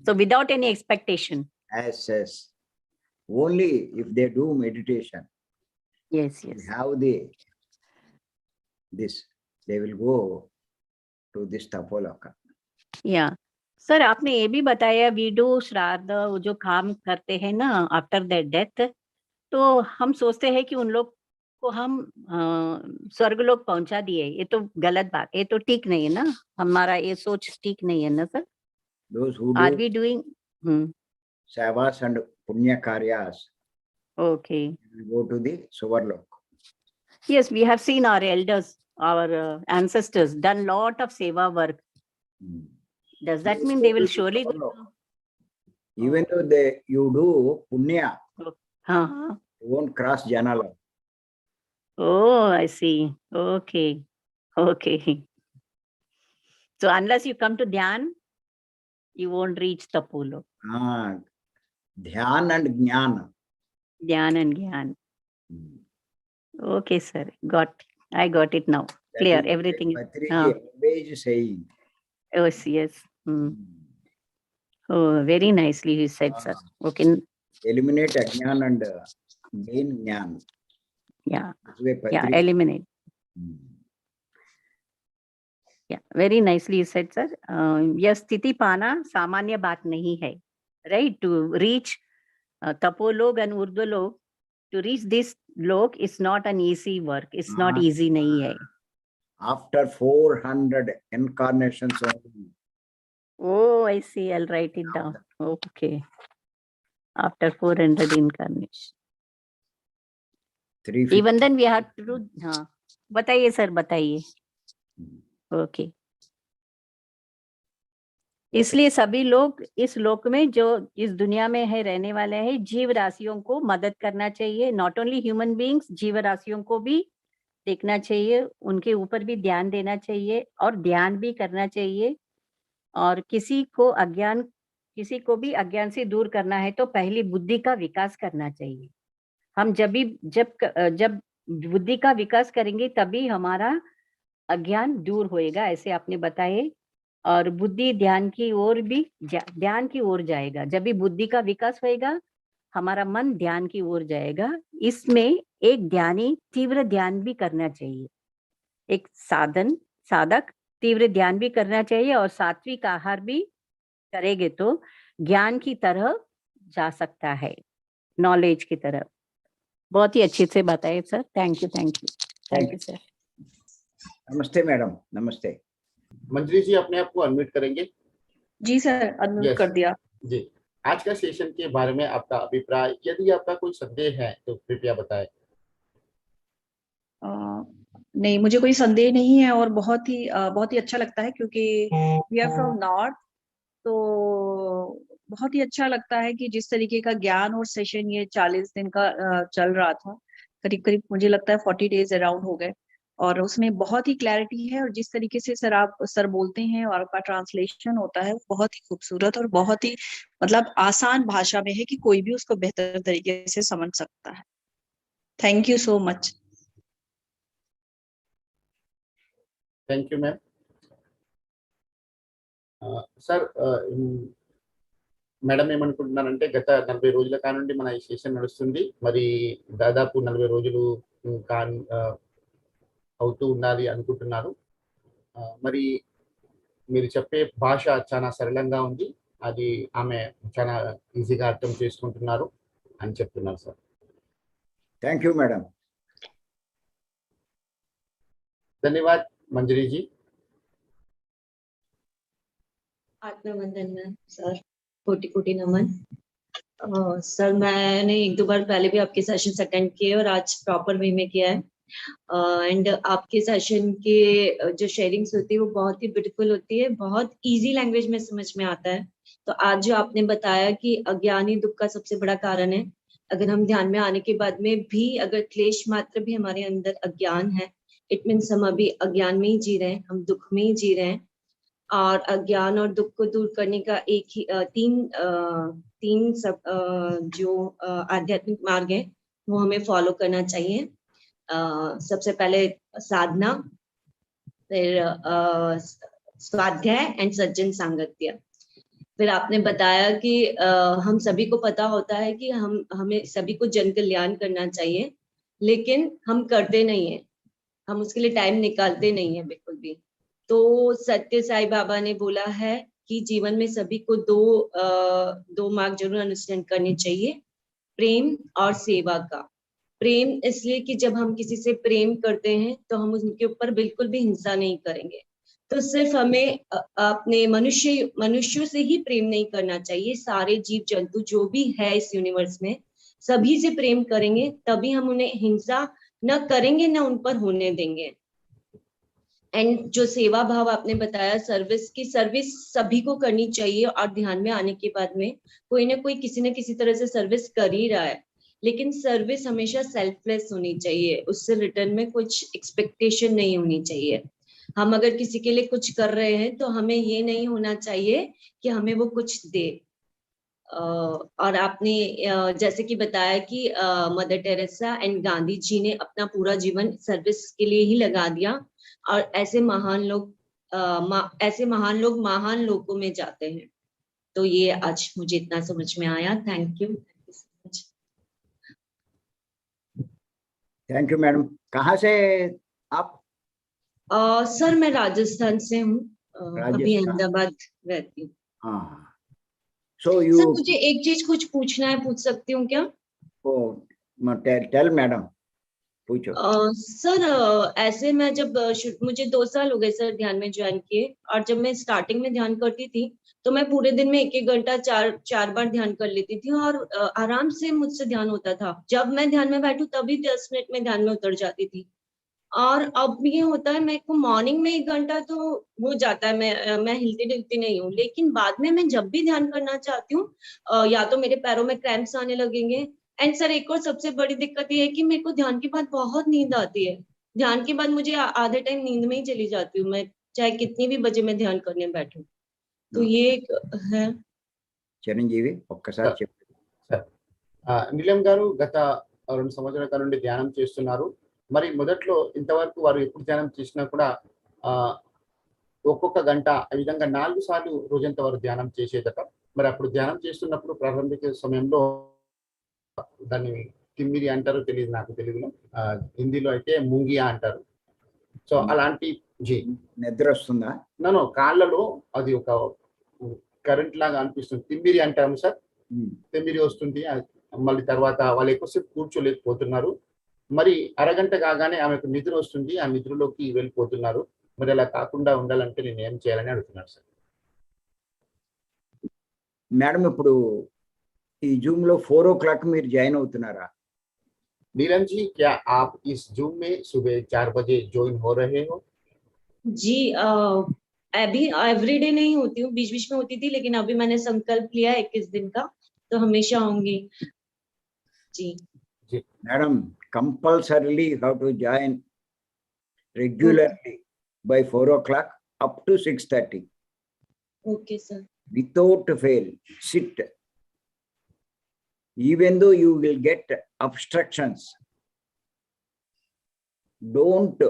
So without any expectation. Yes. Only if they do meditation. Yes. How they will go to this Tapoloka. Yeah. Sir, आपने ये भी बताया window श्राद्ध, वो जो काम करते हैं ना आफ्टर दैट डेथ, तो हम सोचते हैं कि उन लोग को हम स्वर्ग लोग पहुंचा दिए। ये तो गलत बात, ये तो ठीक नहीं है ना, हमारा ये सोच ठीक नहीं है ना sir. Those who are do we doing savas and punya karyas okay? will go to the Suvarlok. Yes, we have seen our elders, our ancestors done lot of seva work. Hmm. Does that mean they will surely go to? Even though you do punya, हाँ. you won't cross Janala. Oh, I see. Okay. Okay. So unless you come to Dhyan, you won't reach Tapolo. Ah, Dhyan and Jnana. Dhyan and Gyan. Hmm. Okay, sir. I got it now. That Clear. is Everything. Patriji always saying. Yes, yes. Hmm. Hmm. Oh, very nicely you said, sir. Okay. Eliminate Ajnan and gain Jnan. Yeah. This way Yeah. Patriji. Eliminate. Hmm. Yeah, very nicely you said, sir. यह स्थिति पाना सामान्य बात नहीं है, right? To reach Tapolok and ऊर्ध्वलोक, to reach this lok is not an easy work. It's not easy नहीं है. After 400 incarnations only. Oh, I see. I'll write it down. Okay. After 400 incarnations. 350. Even then we have to do. हाँ, बताइए sir, बताइए. Okay. इसलिए सभी लोग इस लोक में, जो इस दुनिया में है, रहने वाले हैं, जीव राशियों को मदद करना चाहिए. नॉट ओनली ह्यूमन बीइंग्स, जीव राशियों को भी देखना चाहिए, उनके ऊपर भी ध्यान देना चाहिए और ध्यान भी करना चाहिए. और किसी को भी अज्ञान से दूर करना है तो पहले बुद्धि का विकास करना चाहिए. हम जब बुद्धि का विकास करेंगे तभी हमारा अज्ञान दूर होएगा, ऐसे आपने बताए. और बुद्धि ध्यान की ओर जाएगा. जब भी बुद्धि का विकास होएगा, हमारा मन ध्यान की ओर जाएगा. इसमें एक ध्यानी तीव्र ध्यान भी करना चाहिए. एक साधक तीव्र ध्यान भी करना चाहिए और सात्विक आहार भी करेंगे तो ज्ञान की तरह जा सकता है, नॉलेज की तरफ. बहुत ही अच्छे से बताए sir. Thank you sir. Namaste, madam. Namaste. मंजरी जी अपने आप को अनम्यूट करेंगे? जी सर, अनम्यूट Yes. कर दिया. जी, आज का सेशन के बारे में आपका अभिप्राय, यदि आपका कोई संदेह है तो कृपया बताएं. नहीं, मुझे कोई संदेह नहीं है और बहुत ही अच्छा लगता है क्योंकि वी आर फ्रॉम नॉर्थ, तो बहुत ही अच्छा लगता है कि जिस तरीके का ज्ञान और सेशन ये 40 दिन का चल रहा था, करीब मुझे लगता है 40 डेज अराउंड हो गए, और उसमें बहुत ही क्लैरिटी है. और जिस तरीके से सर बोलते हैं और आपका ट्रांसलेशन होता है, वो बहुत ही खूबसूरत और बहुत ही मतलब आसान भाषा में है कि कोई भी उसको बेहतर तरीके से समझ सकता है. Thank you so much. Thank you ma'am. Sir, madam ఏమనుకుంటున్నానంటే, గత 40 రోజుల కానుండి మన ఈ సెషన్ నడుస్తుంది. మరి దాదాపు 40 రోజులు అవుతూ ఉండాలి అనుకుంటున్నారు. మరి మీరు చెప్పే భాష చాలా సరళంగా ఉంది, అది ఆమె చాలా ఈజీగా అర్థం చేసుకుంటున్నారు అని చెప్తున్నారు సార్. Thank you, madam. ధన్యవాద్ मंजरी जी. आत्मवंदन मैम. सर कोटि नमन. सर मैंने 1-2 बार पहले भी आपके सेशन अटेंड किए और आज प्रॉपर वे में किया है. एंड आपके सेशन के जो शेयरिंग्स होती है वो बहुत ही ब्यूटीफुल होती है, बहुत इजी लैंग्वेज में समझ में आता है. तो आज जो आपने बताया कि अज्ञान ही दुख का सबसे बड़ा कारण है. अगर हम ध्यान में आने के बाद में भी अगर क्लेश मात्र भी हमारे अंदर अज्ञान है, इट मीन्स हम अभी अज्ञान में ही जी रहे हैं, हम दुख में ही जी रहे हैं. और अज्ञान और दुख को दूर करने का एक ही तीन सब जो आध्यात्मिक मार्ग है वो हमें फॉलो करना चाहिए. सबसे पहले साधना, फिर स्वाध्याय एंड सज्जन सांगत्य. फिर आपने बताया कि हम सभी को पता होता है कि हमें सभी को जन कल्याण करना चाहिए, लेकिन हम करते नहीं है, हम उसके लिए टाइम निकालते नहीं है बिल्कुल भी. तो सत्य साई बाबा ने बोला है कि जीवन में सभी को दो मार्ग जरूर अनुसरण करने चाहिए. प्रेम और सेवा का। प्रेम इसलिए कि जब हम किसी से प्रेम करते हैं तो हम उनके ऊपर बिल्कुल भी हिंसा नहीं करेंगे। तो सिर्फ हमें अपने मनुष्यों से ही प्रेम नहीं करना चाहिए, सारे जीव जंतु जो भी है इस यूनिवर्स में सभी से प्रेम करेंगे, तभी हम उन्हें हिंसा न करेंगे न उन पर होने देंगे। एंड जो सेवा भाव आपने बताया, सर्विस की, सर्विस सभी को करनी चाहिए और ध्यान में आने के बाद में कोई ना कोई किसी न किसी तरह से सर्विस कर ही रहा है, लेकिन सर्विस हमेशा सेल्फलेस होनी चाहिए, उससे रिटर्न में कुछ एक्सपेक्टेशन नहीं होनी चाहिए। हम अगर किसी के लिए कुछ कर रहे हैं तो हमें ये नहीं होना चाहिए कि हमें वो कुछ दे। और आपने जैसे कि बताया कि mother Teresa and Gandhi ji ने अपना पूरा जीवन सर्विस के लिए ही लगा दिया, और ऐसे महान लोग महान लोगों में जाते हैं। तो ये आज मुझे इतना समझ में आया। Thank you so much. Thank you madam. कहाँ से आप? सर मैं राजस्थान से हूँ, अभी राजस्थान। अहमदाबाद रहती हूँ। हाँ, सो सर यू मुझे एक चीज कुछ पूछना है, पूछ सकती हूँ क्या? टेल मैडम, पूछो। सर ऐसे मैं जब मुझे 2 साल हो गए सर ध्यान में ज्वाइन किए, और जब मैं स्टार्टिंग में ध्यान करती थी तो मैं पूरे दिन में 1-1 घंटा 4 बार ध्यान कर लेती थी, और आराम से मुझसे ध्यान होता था। जब मैं ध्यान में बैठूं तभी 10 मिनट में ध्यान में उतर जाती थी। और अब ये होता है, मेरे को मॉर्निंग में 1 घंटा तो हो जाता है, मैं हिलती डुलती नहीं हूँ, लेकिन बाद में मैं जब भी ध्यान करना चाहती हूँ या तो मेरे पैरों में क्रैम्प्स आने लगेंगे। एंड सर एक और सबसे बड़ी दिक्कत ये है कि मेरे को ध्यान के बाद बहुत नींद आती है। ध्यान के बाद मुझे आधे टाइम नींद में ही चली जाती हूँ मैं, चाहे कितनी भी बजे मैं ध्यान करने बैठूं। तो ये एक है। చిరంజీవి ఒక్కసారి చెప్పు. నీలం గారు గత 2 సంవత్సరాల నుండి ధ్యానం చేస్తున్నారు. మరి మొదట్లో ఇంతవరకు వారు ఎప్పుడు ధ్యానం చేసినా కూడా ఒక్కొక్క గంట ఈ విధంగా 4 సార్లు రోజంతా వారు ధ్యానం చేసేదట. మరి అప్పుడు ధ్యానం చేస్తున్నప్పుడు ప్రారంభిక సమయంలో దాన్ని తిమ్మిరి అంటారో తెలియదు నాకు తెలుగులో, హిందీలో అయితే ముంగియా అంటారు. సో అలాంటి నిద్ర వస్తుందా? నన్ను కాళ్ళలో అది ఒక కరెంట్ లాగా అనిపిస్తుంది. తిమ్మిరి అంటాము సార్, తిమ్మిరి వస్తుంది. మళ్ళీ తర్వాత వాళ్ళు ఎక్కువసేపు కూర్చోలేకపోతున్నారు. మరి అరగంట కాగానే ఆమెకు నిద్ర వస్తుంది, ఆ నిద్రలోకి వెళ్ళిపోతున్నారు. మరి అలా కాకుండా ఉండాలంటే నేను ఏం చేయాలని అడుగుతున్నాను సార్. మేడం ఇప్పుడు ఈ జూమ్ లో 4 o'clock మీరు జాయిన్ అవుతున్నారా? नीलम जी, क्या आप इस जूम में सुबह 4 बजे ज्वाइन हो रहे हो? जी अभी एवरीडे नहीं होती हूँ, बीच बीच में होती थी, लेकिन अभी मैंने संकल्प लिया 21 दिन का, तो हमेशा होंगी जी। Madam compulsorily how to join regularly by 4 o'clock up to 6:30. Okay sir. Without fail, sit. Even though you will get obstructions, don't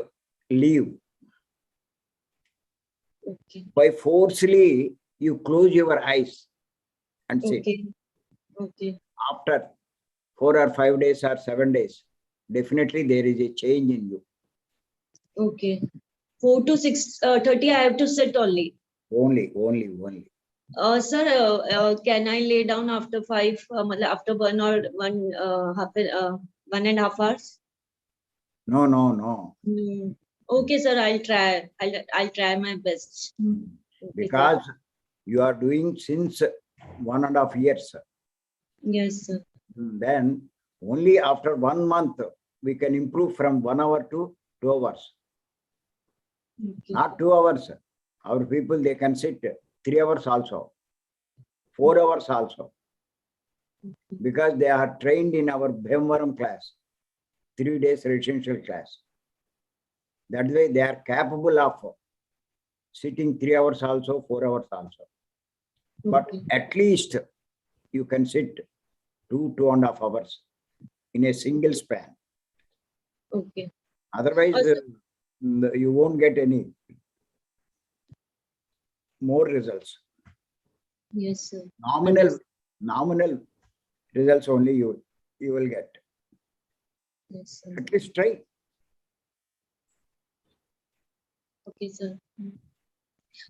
leave. Okay. By forcefully you close your eyes and sit. Okay. Okay. After 4 or 5 days or 7 days, definitely there is a change in you. Okay. 4 to 6:30 I have to sit only. Only. Sir, can I lay down after 5, after 1.5 hours? No. Okay, sir, I'll try. I'll try my best. Okay, Because sir, you are doing since 1.5 years. Yes, sir. Then only after 1 month we can improve from 1 hour to 2 hours. Okay. Not 2 hours. Our people, they can sit 3 hours also, 4 hours also, because they are trained in our Bhimvaram class, 3 days residential class. That way they are capable of sitting 3 hours also, 4 hours also. But at least you can sit 2.5 hours in a single span. Okay. Otherwise, you won't get any more results. Yes, sir. Nominal results only you will get. Yes, sir. At least try. Okay, sir.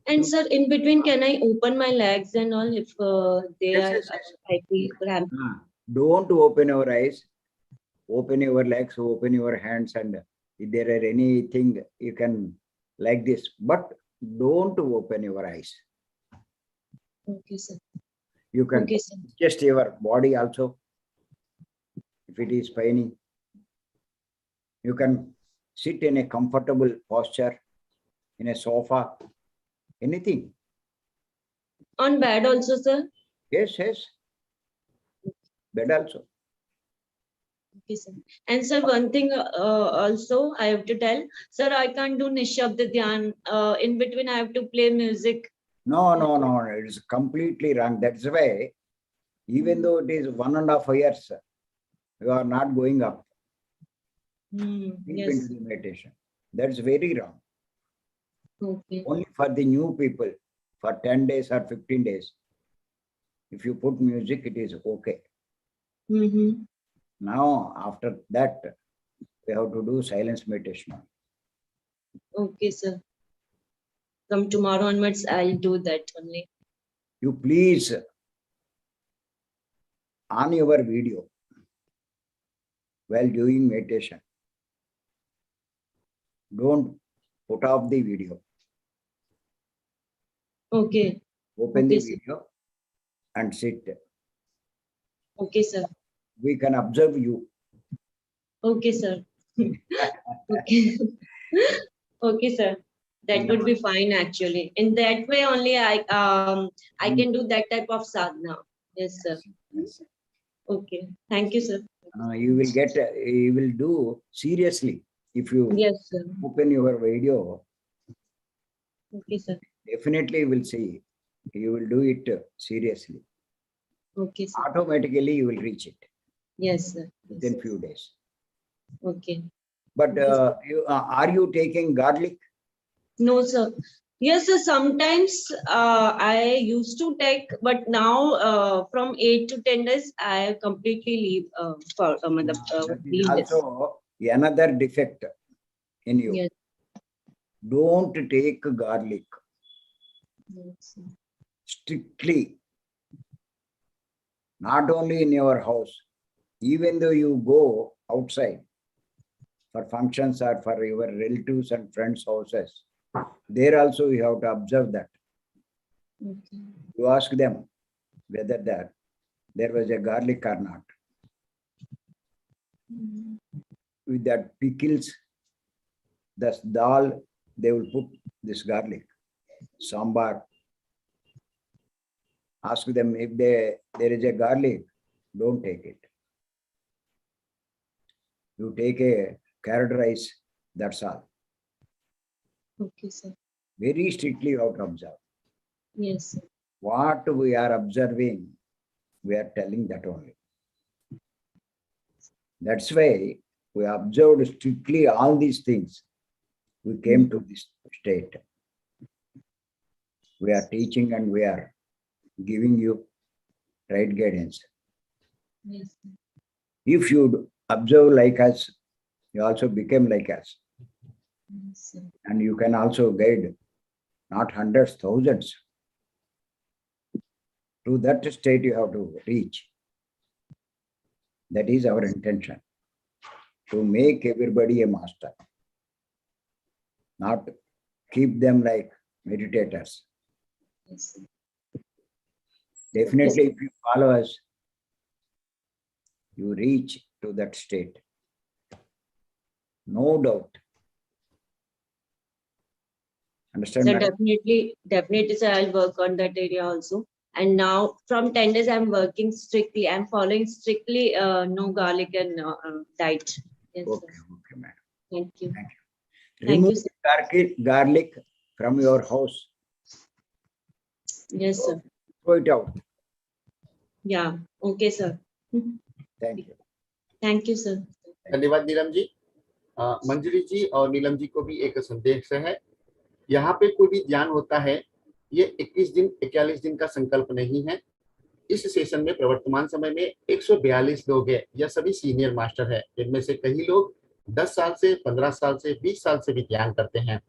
And sir, in between, can I open my legs and all if they Yes, are yes. I feel cramped? Don't open your eyes, open your legs, open your hands, and if there are anything you can like this, but don't open your eyes. Okay, sir. You can Okay, sir. adjust your body also. If it is paining, you can sit in a comfortable posture, in a sofa, anything. On bed also, sir. Yes, yes. Bed also. Okay, sir. And sir, one thing also I have to tell, sir, I can't do Nishabda Dhyan. In between, I have to play music. No, no, no, no, it's completely wrong. That's why, even though it is 1.5 years, you are not going up deep Yes. into the meditation. That's very wrong. Okay. Only for the new people, for 10 days or 15 days. If you put music, it is okay. Mm-hmm. Now, after that, we have to do silence meditation. Okay, sir. From tomorrow onwards, I'll do that only. You please, on your video, while doing meditation, don't put off the video. Okay. Open Okay, the sir. video and sit. Okay, sir. We can observe you. Okay, sir. Okay. Okay, sir. That would be fine actually. In that way only I can do that type of sadhana. Yes, sir. Okay. Thank you, sir. You will get, you will do seriously. If you Yes, sir. open your video, Okay, sir. definitely you will see. You will do it seriously. Okay, sir. Automatically you will reach it Yes, sir. Yes. within few days. Okay. But are you taking garlic? No, sir. Yes, sir. Sometimes I used to take, but now from 8 to 10 days, I completely leave That is leave this. also another defect in you. Yes. Don't take garlic Yes, sir. strictly. Not only in your house, even though you go outside for functions or for your relatives and friends' houses, there also you have to observe that. Okay. You ask them whether there was a garlic or not. Mhm. With that pickles, the dal, they will put this garlic. Sambar. Ask them if there is a garlic, don't take it. You take a carrot rice, that's all. Okay, sir. Very strictly you have to observe. Yes, sir. What we are observing, we are telling that only. That's why we observed strictly all these things. We came to this state. We are teaching and we are giving you right guidance. Yes, sir. If you observe like us, you also become like us. Yes, sir. And you can also guide not hundreds, thousands. To that state you have to reach. That is our intention. To make everybody a master. Not keep them like meditators. Yes, sir. Definitely, if you follow us, you reach to that state. No doubt. Understand, So madam? definitely, sir, I'll work on that area also. And now from 10 days, I'm working strictly. I'm following strictly no garlic and diet. Yes, Okay, sir. okay, madam. Thank you. Thank you. Thank Remove you, sir. garlic from your house. Yes, sir. Throw it out. Yeah. Okay, sir. Thank you. Thank you, sir. धन्यवाद नीलम जी। मंजरी जी और नीलम जी को भी एक संदेश है। यहाँ पे कोई भी ध्यान होता है, ये 21 दिन 41 दिन का संकल्प नहीं है। इस सेशन में प्रवर्तमान समय में 142 लोग हैं। यह सभी सीनियर मास्टर है। इनमें से कई लोग 10 साल से, 15 साल से, 20 साल से भी ध्यान करते हैं।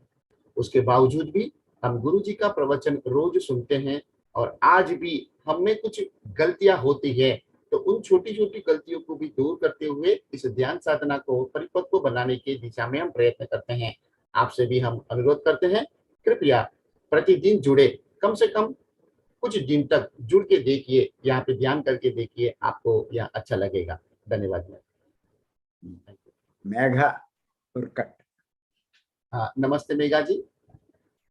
उसके बावजूद भी हम गुरु जी का प्रवचन रोज सुनते हैं और आज भी हम में कुछ गलतियां होती है, तो उन छोटी छोटी गलतियों को भी दूर करते हुए इस ध्यान साधना को परिपक्व बनाने की दिशा में हम प्रयत्न करते हैं। आपसे भी हम अनुरोध करते हैं, कृपया प्रतिदिन जुड़े, कम से कम कुछ दिन तक जुड़ के देखिए, यहाँ पे ध्यान करके देखिए, आपको यह अच्छा लगेगा। धन्यवाद। Megha Urkat. हाँ, नमस्ते मेघा जी,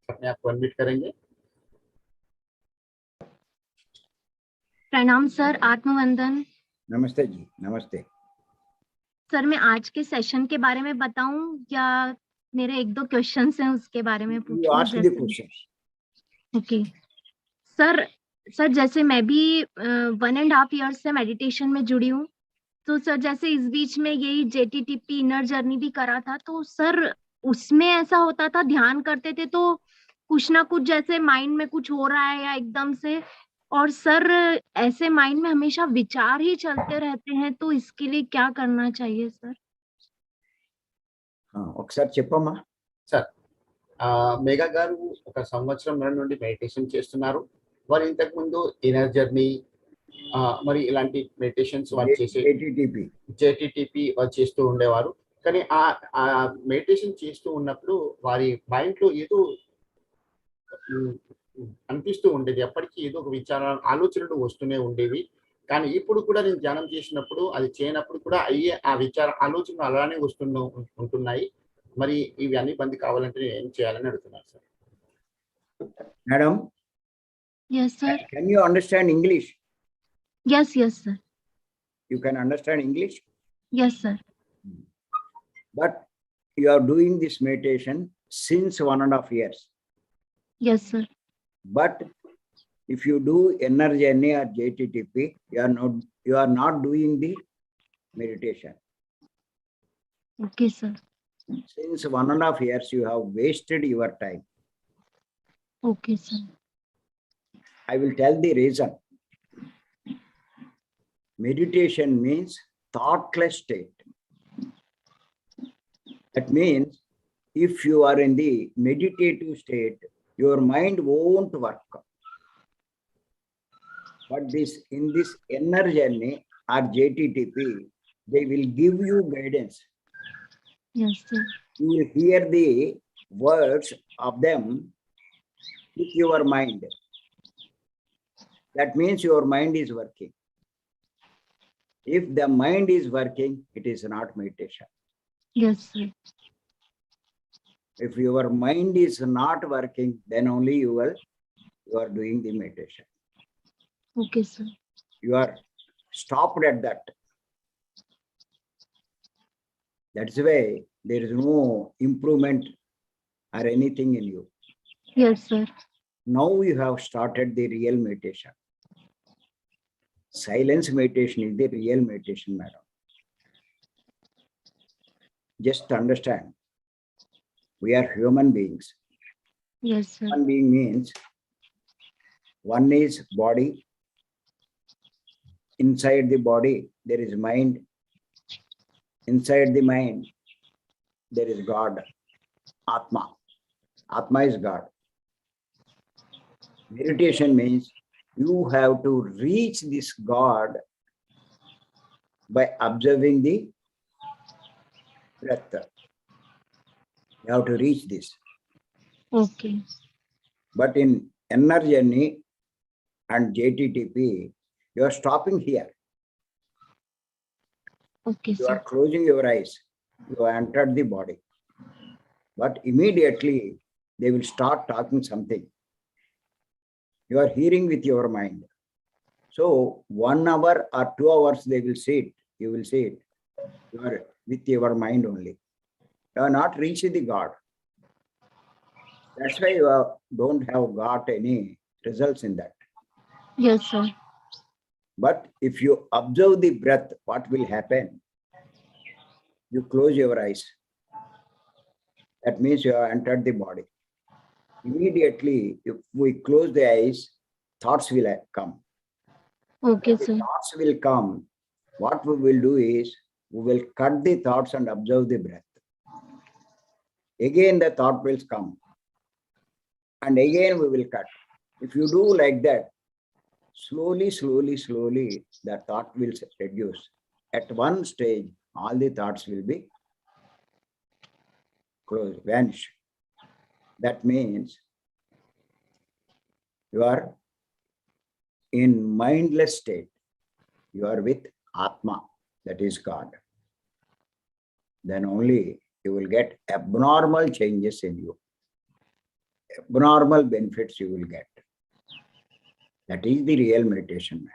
अपने आप को अनम्यूट करेंगे। प्रणाम सर, आत्मवंदन। नमस्ते जी, नमस्ते। सर मैं आज के सेशन के बारे में बताऊं या मेरे एक दो क्वेश्चंस हैं उसके बारे में You पूछूं? ask the questions. Okay sir जैसे मैं भी 1.5 ईयर से मेडिटेशन में जुड़ी हूँ, तो सर जैसे इस बीच में यही JTTP इनर जर्नी भी करा था, तो सर उसमें ऐसा होता था, ध्यान करते थे तो कुछ ना कुछ जैसे माइंड में कुछ हो रहा है या एकदम से, और सर ऐसे माइंड में हमेशा विचार ही चलते रहते हैं, तो इसके लिए क्या करना चाहिए सर? ఒకసారి చెప్పమ్మా. సార్, మేఘా గారు ఒక సంవత్సరం నుండి మెడిటేషన్ చేస్తున్నారు. వారు ఇంతకు ముందు ఇన్నర్ జర్నీ మరి ఇలాంటి మెడిటేషన్స్ వారు చేసే JTTP వారు చేస్తూ ఉండేవారు. కానీ ఆ మెడిటేషన్ చేస్తూ ఉన్నప్పుడు వారి మైండ్ లో ఏదో అనిపిస్తూ ఉండేది, ఎప్పటికీ ఏదో ఒక ఆలోచనలు వస్తూనే ఉండేవి. కానీ ఇప్పుడు కూడా నేను ధ్యానం చేసినప్పుడు, అది చేయనప్పుడు కూడా అయ్యే ఆ ఆలోచనలు అలానే ఉంటున్నాయి. మరి ఇవి అన్ని బంద్ కావాలంటే నేను ఏం చేయాలని అడుగుతున్నాను sir. Madam, Yes sir. can you understand English? Yes sir. You can understand English? Yes sir. But you are doing this meditation since 1.5 years. Yes sir. But if you do inner journey or JTTP, you are not doing the meditation. Okay sir. Since 1.5 years, you have wasted your time. Okay sir. I will tell the reason. Meditation means thoughtless state. That means if you are in the meditative state, your mind won't work. But in this inner journey or JTTP, they will give you guidance. Yes sir. You will hear the words of them with your mind. That means your mind is working. If the mind is working, it is not meditation. Yes sir. If your mind is not working, then only you are doing the meditation. Okay sir. You are stopped at that. That's why there is no improvement or anything in you. Yes sir. Now you have started the real meditation. Silence meditation is the real meditation, madam. Just understand, we are human beings. Yes sir. Human being means one is body. Inside the body, there is mind. Inside the mind, there is God, Atma. Atma is God. Meditation means you have to reach this God by observing the breath. You have to reach this. Okay. But in inner journey and JTTP, you are stopping here. Okay You sir. are closing your eyes. You have entered the body. But immediately they will start talking something. You are hearing with your mind. So 1 hour or 2 hours they will see it. You will see it. You are with your mind only. You are not reaching the God. That's why you don't have got any results in that. Yes sir. But if you observe the breath, what will happen? You close your eyes. That means you have entered the body. Immediately, if we close the eyes, thoughts will come. Okay The sir. thoughts will come. What we will do is, we will cut the thoughts and observe the breath. Again, the thought will come. And again we will cut. If you do like that, slowly, slowly, slowly, the thought will reduce. At one stage, all the thoughts will be closed, vanish. That means you are in mindless state. You are with Atma, that is God. Then only you will get abnormal changes in you. Abnormal benefits you will get. That is the real meditation.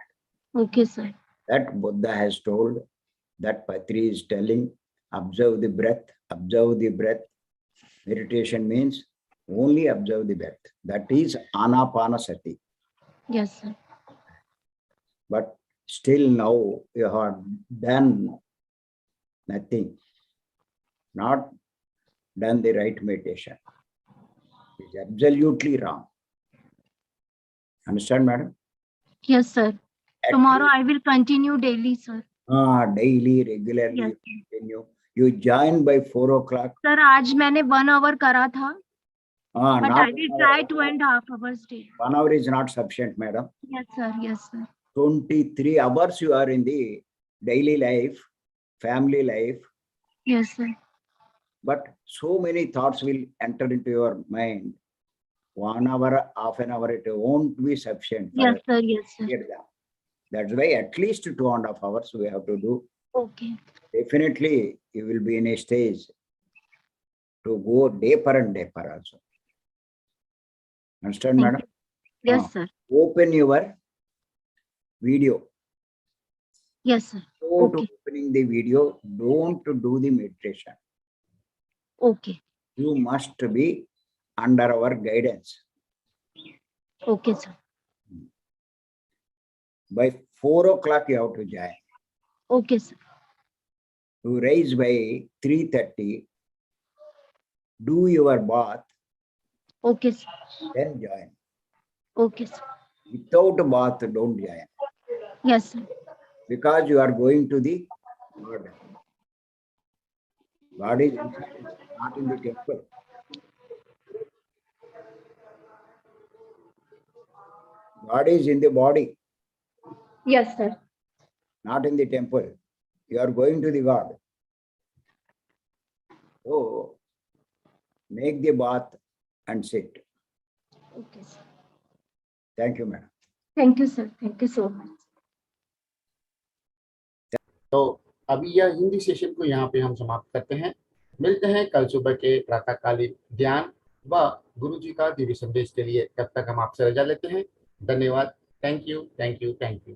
Okay, sir. That Buddha has told, that Patri is telling, observe the breath, observe the breath. Meditation means only observe the breath. That is Anapanasati. Yes, sir. But still now you have done nothing, not done the right meditation. It's absolutely wrong. Understand, madam? Yes, sir. At Tomorrow least, I will continue daily, sir. daily, regularly, Yes. you continue. You join by 4 o'clock. Sir आज मैंने 1 hour करा था, but Not I will try 2.5 hours daily. 1 hour is not sufficient, madam. Yes, sir. Yes, sir. 23 hours you are in the daily life, family life, Yes, sir. but so many thoughts will enter into your mind. 1 hour, half an hour, it won't be sufficient. for Yes, sir. Yes, sir. clear them. That's why at least 2.5 hours we have to do. Okay. Definitely, you will be in a stage to go deeper and deeper also. Understand, Thank madam? Yes, Ah. sir. Open your video. Yes, sir. Go to Okay. opening the video, don't do the meditation. Okay. You must be under our guidance. Okay, sir. By 4 o'clock, you have to join. Okay, sir. You rise by 3:30, do your bath, Okay, sir. then join. Okay, sir. Without bath, don't join. Yes, sir. Because you are going to the God. God is inside, not in the temple. God is in the body, Yes, sir. not in the temple. You are going to the God. So, make the bath and sit. Okay, sir. Thank you, madam. Thank you, sir. Thank you so much. तो अभी यह Hindi session को यहाँ पे हम समाप्त करते हैं। मिलते हैं कल सुबह के प्रातःकालीन ध्यान व गुरु जी का दिव्य संदेश के लिए। तब तक हम आपसे रजा लेते हैं। धन्यवाद। Thank you, thank you, thank you.